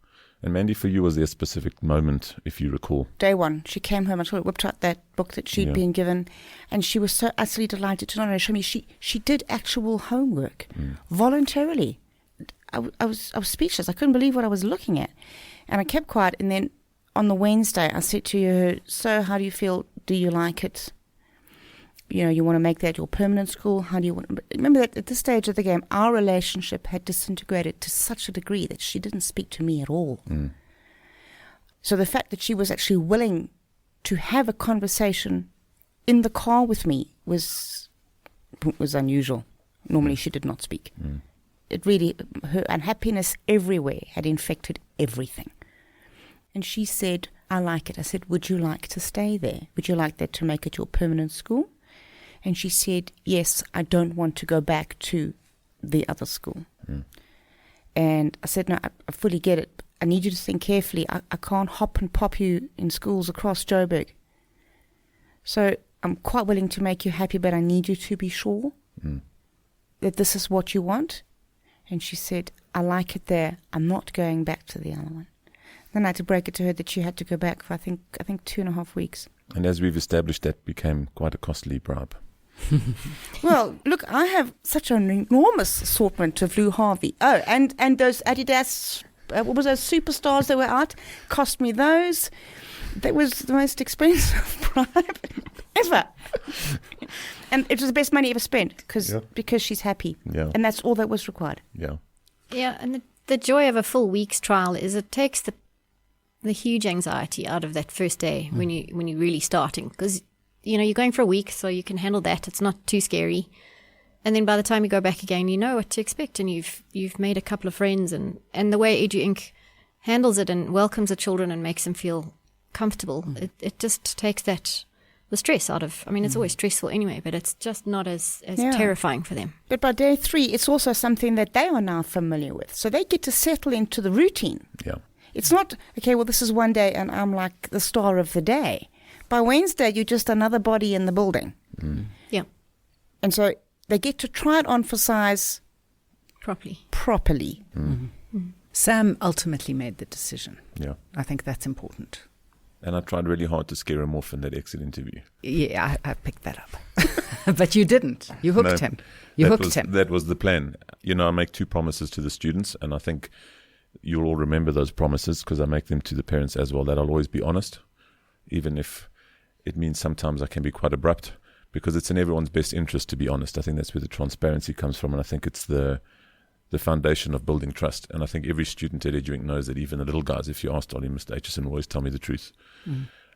And Mandy, for you, was there a specific moment, if you recall? Day one, she came home, I told her, whipped out that book that she'd been given, and she was so utterly delighted to not only show me, she did actual homework voluntarily. I was speechless. I couldn't believe what I was looking at. And I kept quiet, and then on the Wednesday, I said to her, so how do you feel? Do you like it? You want to make that your permanent school? How do you want? Remember that at this stage of the game, our relationship had disintegrated to such a degree that she didn't speak to me at all. So the fact that she was actually willing to have a conversation in the car with me was unusual. Normally she did not speak. It really, her unhappiness everywhere had infected everything. And she said, I like it. I said, would you like to stay there? Would you like that to make it your permanent school? And she said, yes, I don't want to go back to the other school. And I said, no, I fully get it. I need you to think carefully. I can't hop and pop you in schools across Joburg. So I'm quite willing to make you happy, but I need you to be sure that this is what you want. And she said, I like it there. I'm not going back to the other one. Then I had to break it to her that she had to go back for, I think 2.5 weeks. And as we've established, that became quite a costly bribe. Well, look, I have such an enormous assortment of Lou Harvey. Oh, and those Adidas, what was those superstars that were out? Cost me those. That was the most expensive bribe ever. And it was the best money ever spent because she's happy. Yeah. And that's all that was required. Yeah. Yeah, and the joy of a full week's trial is it takes the huge anxiety out of that first day when you're really starting, because you're going for a week, so you can handle that. It's not too scary. And then by the time you go back again, you know what to expect, and you've made a couple of friends, and the way EduInc handles it and welcomes the children and makes them feel comfortable, it just takes the stress out of. I mean, it's always stressful anyway, but it's just not as terrifying for them. But by day 3, it's also something that they are now familiar with, so they get to settle into the routine. Yeah. It's not, okay, well, this is one day and I'm like the star of the day. By Wednesday, you're just another body in the building. Yeah. And so they get to try it on for size properly. Sam ultimately made the decision. Yeah. I think that's important. And I tried really hard to scare him off in that exit interview. Yeah, I picked that up. But you didn't. You hooked him. That was the plan. I make 2 promises to the students, and I think you'll all remember those promises because I make them to the parents as well, that I'll always be honest, even if it means sometimes I can be quite abrupt, because it's in everyone's best interest to be honest. I think that's where the transparency comes from, and I think it's the foundation of building trust. And I think every student at EduInc knows that, even the little guys, if you ask Ollie, Mr. Aitchison will always tell me the truth.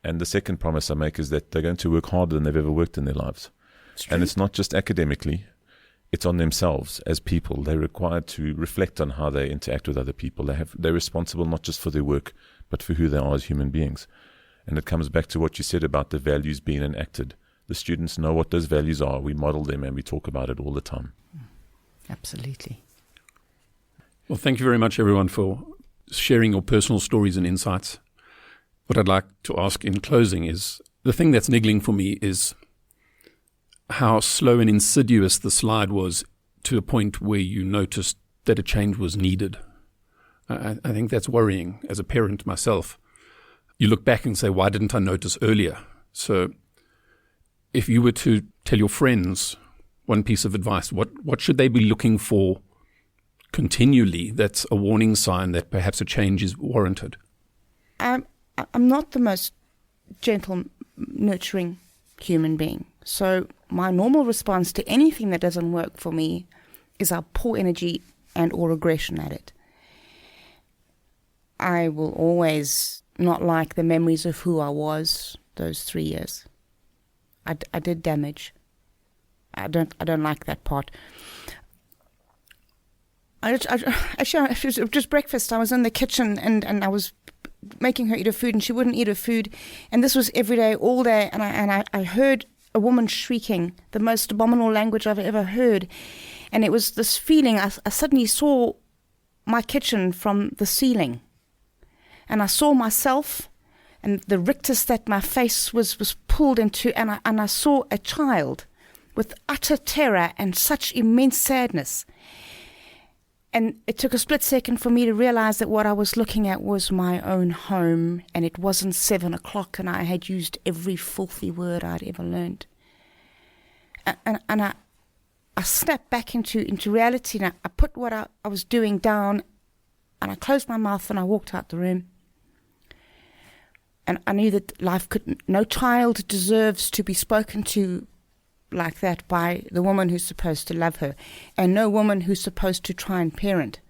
And the second promise I make is that they're going to work harder than they've ever worked in their lives. And it's not just academically, it's on themselves as people. They're required to reflect on how they interact with other people. They're responsible not just for their work, but for who they are as human beings. And it comes back to what you said about the values being enacted. The students know what those values are. We model them and we talk about it all the time. Absolutely. Well, thank you very much, everyone, for sharing your personal stories and insights. What I'd like to ask in closing is, the thing that's niggling for me is how slow and insidious the slide was to a point where you noticed that a change was needed. I think that's worrying as a parent myself. You look back and say, why didn't I notice earlier? So if you were to tell your friends one piece of advice, what should they be looking for continually that's a warning sign that perhaps a change is warranted? I'm not the most gentle, nurturing human being. So my normal response to anything that doesn't work for me is I'll pour energy and or aggression at it. I will always not like the memories of who I was those 3 years. I did damage. I don't like that part. Actually, it was just breakfast. I was in the kitchen and I was making her eat her food, and she wouldn't eat her food. And this was every day, all day. And I heard a woman shrieking the most abominable language I've ever heard. And it was this feeling. I suddenly saw my kitchen from the ceiling, and I saw myself and the rictus that my face was pulled into, and I saw a child with utter terror and such immense sadness. And it took a split second for me to realize that what I was looking at was my own home, and it wasn't 7 o'clock, and I had used every filthy word I'd ever learned. And I snapped back into reality, and I put what I was doing down, and I closed my mouth and I walked out the room. And I knew that no child deserves to be spoken to like that by the woman who's supposed to love her, and no woman who's supposed to try and parent.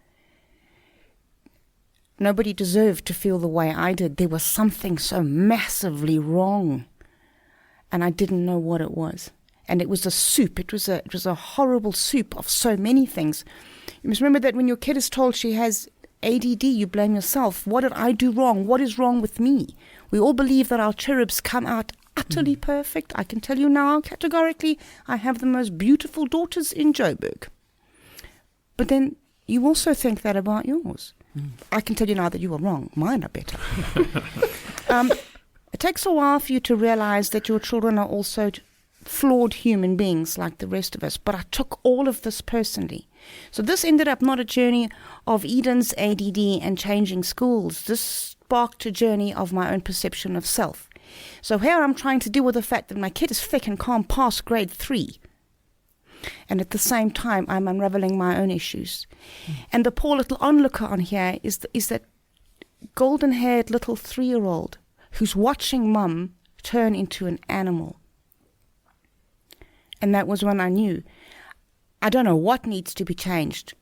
Nobody deserved to feel the way I did. There was something so massively wrong, and I didn't know what it was. And it was a soup. It was a horrible soup of so many things. You must remember that when your kid is told she has ADD, you blame yourself. What did I do wrong? What is wrong with me? We all believe that our cherubs come out utterly perfect. I can tell you now, categorically, I have the most beautiful daughters in Joburg. But then you also think that about yours. I can tell you now that you are wrong. Mine are better. It takes a while for you to realize that your children are also flawed human beings like the rest of us. But I took all of this personally. So this ended up not a journey of Eden's ADD and changing schools. This sparked a journey of my own perception of self. So here I'm trying to deal with the fact that my kid is thick and can't pass grade 3. And at the same time, I'm unraveling my own issues. And the poor little onlooker on here is that golden-haired little 3-year-old who's watching mum turn into an animal. And that was when I knew, I don't know what needs to be changed,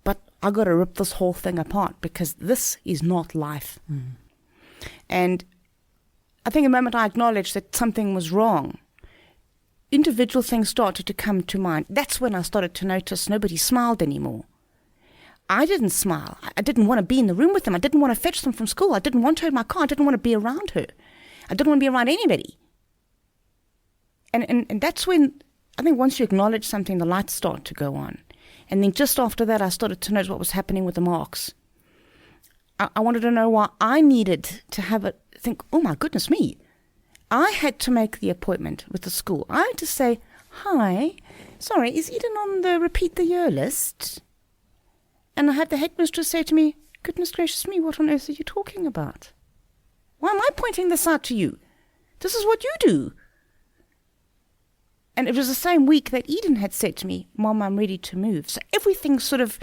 but I got to rip this whole thing apart, because this is not life. And I think the moment I acknowledged that something was wrong, individual things started to come to mind. That's when I started to notice nobody smiled anymore. I didn't smile. I didn't want to be in the room with them. I didn't want to fetch them from school. I didn't want her in my car. I didn't want to be around her. I didn't want to be around anybody. And that's when, I think once you acknowledge something, the lights start to go on. And then just after that, I started to notice what was happening with the marks. I wanted to know why I needed to think, oh my goodness me. I had to make the appointment with the school. I had to say, hi, sorry, is Eden on the repeat the year list? And I had the headmistress say to me, goodness gracious me, what on earth are you talking about? Why am I pointing this out to you? This is what you do. And it was the same week that Eden had said to me, Mom, I'm ready to move. So everything sort of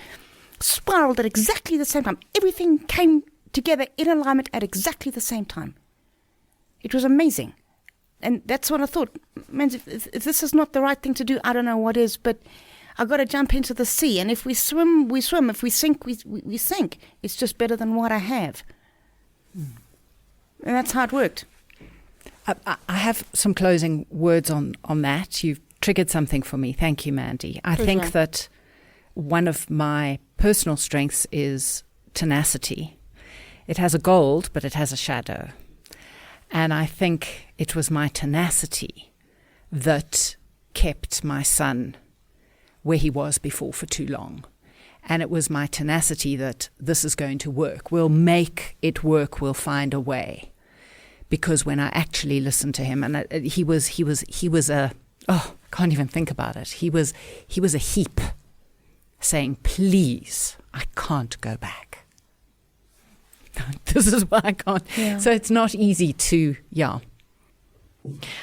spiraled at exactly the same time. Everything came together in alignment at exactly the same time. It was amazing. And that's what I thought, man, if this is not the right thing to do, I don't know what is, but I've got to jump into the sea. And if we swim, we swim. If we sink, we sink. It's just better than what I have. And that's how it worked. I have some closing words on that. You've triggered something for me. Thank you, Mandy. I think that one of my personal strengths is tenacity. It has a gold, but it has a shadow. And I think it was my tenacity that kept my son where he was before for too long. And it was my tenacity that this is going to work. We'll make it work. We'll find a way. Because when I actually listened to him, and he was can't even think about it. He was a heap saying, please, I can't go back. This is why I can't. Yeah. So it's not easy to,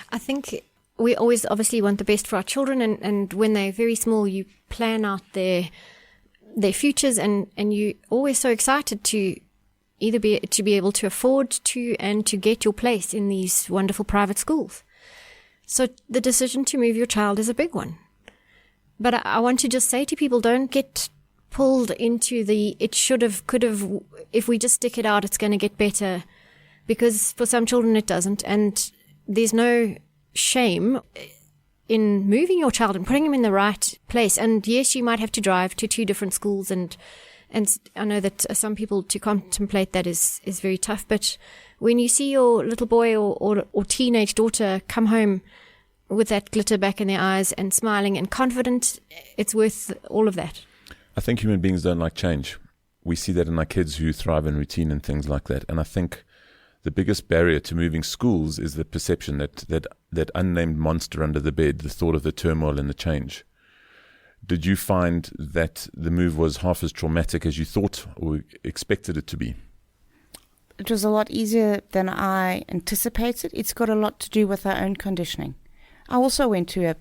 I think we always obviously want the best for our children, and when they're very small, you plan out their futures, and you're always so excited to either be able to afford to and to get your place in these wonderful private schools. So the decision to move your child is a big one. But I want to just say to people, don't get pulled into the it should have, could have, if we just stick it out, it's going to get better. Because for some children it doesn't. And there's no shame in moving your child and putting him in the right place. And yes, you might have to drive to 2 different schools. And I know that some people, to contemplate that is very tough. But when you see your little boy or teenage daughter come home with that glitter back in their eyes and smiling and confident, it's worth all of that. I think human beings don't like change. We see that in our kids who thrive in routine and things like that. And I think the biggest barrier to moving schools is the perception that unnamed monster under the bed, the thought of the turmoil and the change. Did you find that the move was half as traumatic as you thought or expected it to be? It was a lot easier than I anticipated. It's got a lot to do with our own conditioning. I also went to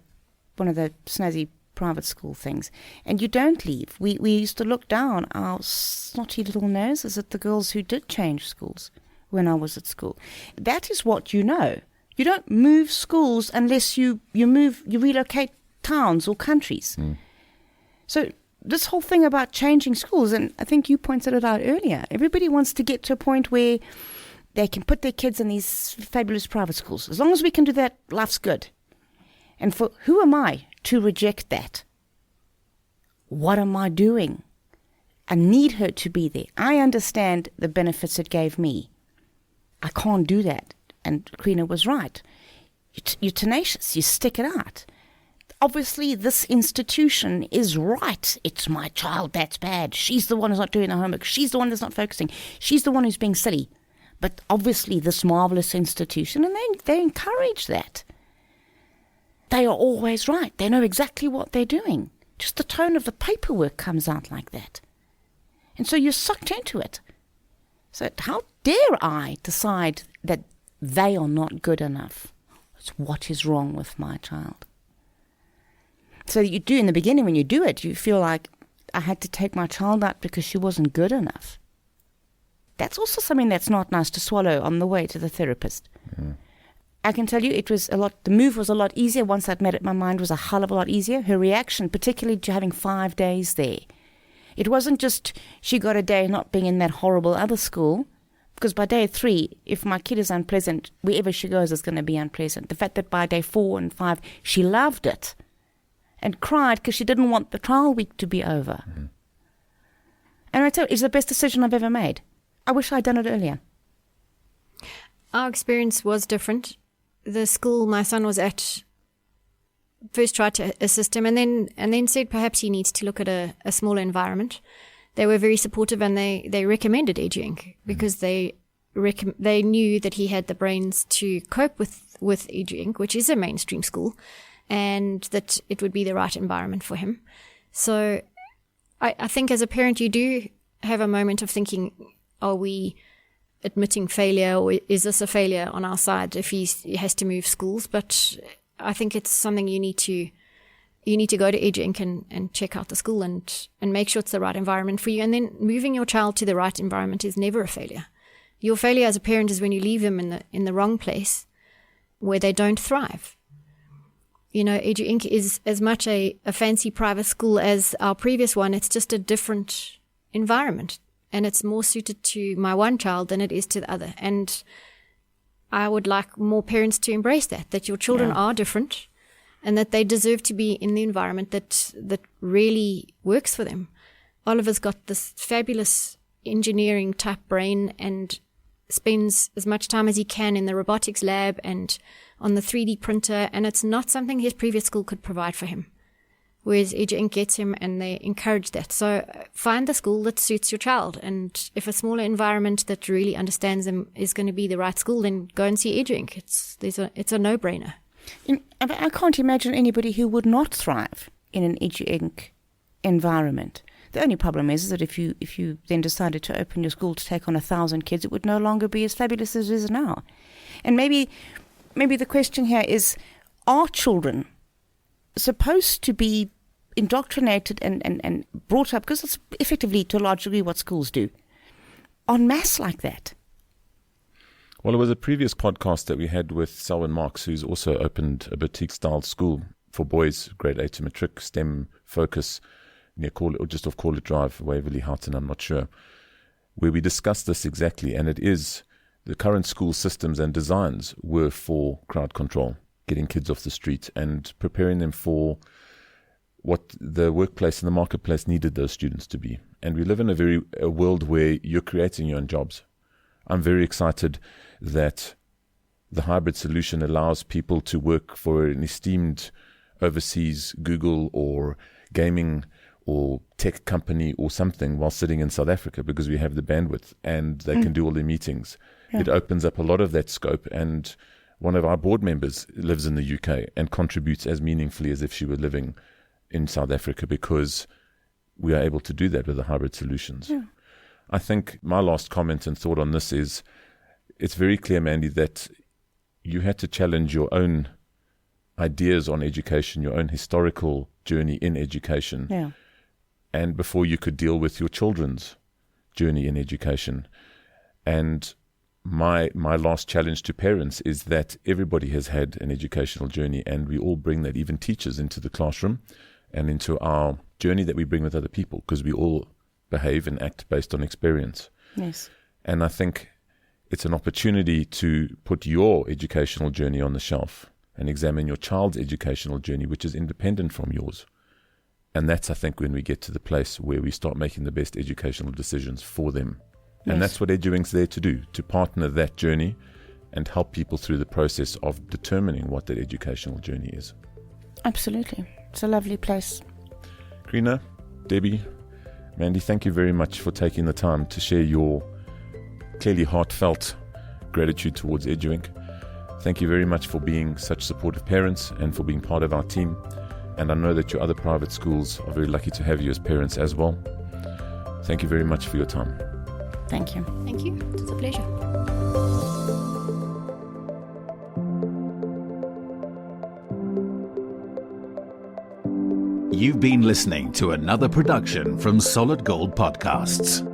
one of the snazzy private school things, and you don't leave. We used to look down our snotty little noses at the girls who did change schools when I was at school. That is what you know. You don't move schools unless you relocate towns or countries. So this whole thing about changing schools, and I think you pointed it out earlier, everybody wants to get to a point where they can put their kids in these fabulous private schools. As long as we can do that, life's good. And for who am I to reject that? What am I doing? I need her to be there. I understand the benefits it gave me. I can't do that. And Creina was right. You're tenacious. You stick it out. Obviously, this institution is right. It's my child that's bad. She's the one who's not doing the homework. She's the one that's not focusing. She's the one who's being silly. But obviously, this marvelous institution, and they encourage that. They are always right. They know exactly what they're doing. Just the tone of the paperwork comes out like that. And so you're sucked into it. So how dare I decide that they are not good enough? It's what is wrong with my child. So you do, in the beginning when you do it, you feel like I had to take my child out because she wasn't good enough. That's also something that's not nice to swallow on the way to the therapist. Mm. I can tell you the move was a lot easier once I'd made it. My mind was a hell of a lot easier. Her reaction, particularly to having 5 days there. It wasn't just she got a day not being in that horrible other school, because by day 3, if my kid is unpleasant, wherever she goes is going to be unpleasant. The fact that by day 4 and 5, she loved it and cried because she didn't want the trial week to be over. Mm-hmm. And I tell you, it's the best decision I've ever made. I wish I'd done it earlier. Our experience was different. The school my son was at first tried to assist him and then said perhaps he needs to look at a smaller environment. They were very supportive and they recommended EduInc because they knew that he had the brains to cope with EduInc, which is a mainstream school, and that it would be the right environment for him. So I think as a parent you do have a moment of thinking, are we admitting failure, or is this a failure on our side if he has to move schools? But I think it's something you need to go to EduInc and check out the school and make sure it's the right environment for you. And then moving your child to the right environment is never a failure. Your failure as a parent is when you leave them in the wrong place where they don't thrive. You know, EduInc is as much a fancy private school as our previous one. It's just a different environment. And it's more suited to my one child than it is to the other. And I would like more parents to embrace that your children are different and that they deserve to be in the environment that really works for them. Oliver's got this fabulous engineering type brain and spends as much time as he can in the robotics lab and on the 3D printer, and it's not something his previous school could provide for him. Whereas EduInc gets him and they encourage that. So find the school that suits your child. And if a smaller environment that really understands them is going to be the right school, then go and see EduInc. It's a no-brainer. I can't imagine anybody who would not thrive in an EduInc environment. The only problem is that if you then decided to open your school to take on 1,000 kids, it would no longer be as fabulous as it is now. And maybe the question here is, are children supposed to be indoctrinated and brought up, because it's effectively to a large degree what schools do, en masse like that? Well, it was a previous podcast that we had with Selwyn Marks, who's also opened a boutique-style school for boys, grade 8 to matric, STEM focus, near or just off Call It Drive, Waverley Houghton, I'm not sure, where we discussed this exactly. And it is, the current school systems and designs were for crowd control, getting kids off the street and preparing them for what the workplace and the marketplace needed those students to be. And we live in a world where you're creating your own jobs. I'm very excited that the hybrid solution allows people to work for an esteemed overseas Google or gaming or tech company or something while sitting in South Africa, because we have the bandwidth and they can do all their meetings. Yeah. It opens up a lot of that scope, and one of our board members lives in the UK and contributes as meaningfully as if she were living in South Africa, because we are able to do that with the hybrid solutions. Yeah. I think my last comment and thought on this is, it's very clear, Mandy, that you had to challenge your own ideas on education, your own historical journey in education, and before you could deal with your children's journey in education. And my last challenge to parents is that everybody has had an educational journey, and we all bring that, even teachers, into the classroom and into our journey that we bring with other people, because we all behave and act based on experience. Yes. And I think it's an opportunity to put your educational journey on the shelf and examine your child's educational journey, which is independent from yours. And that's, I think, when we get to the place where we start making the best educational decisions for them. Yes. And that's what EduInc's there to do, to partner that journey and help people through the process of determining what that educational journey is. Absolutely. It's a lovely place. Creina, Debbie, Mandy, thank you very much for taking the time to share your clearly heartfelt gratitude towards EduInc. Thank you very much for being such supportive parents and for being part of our team. And I know that your other private schools are very lucky to have you as parents as well. Thank you very much for your time. Thank you. Thank you. It's a pleasure. You've been listening to another production from Solid Gold Podcasts.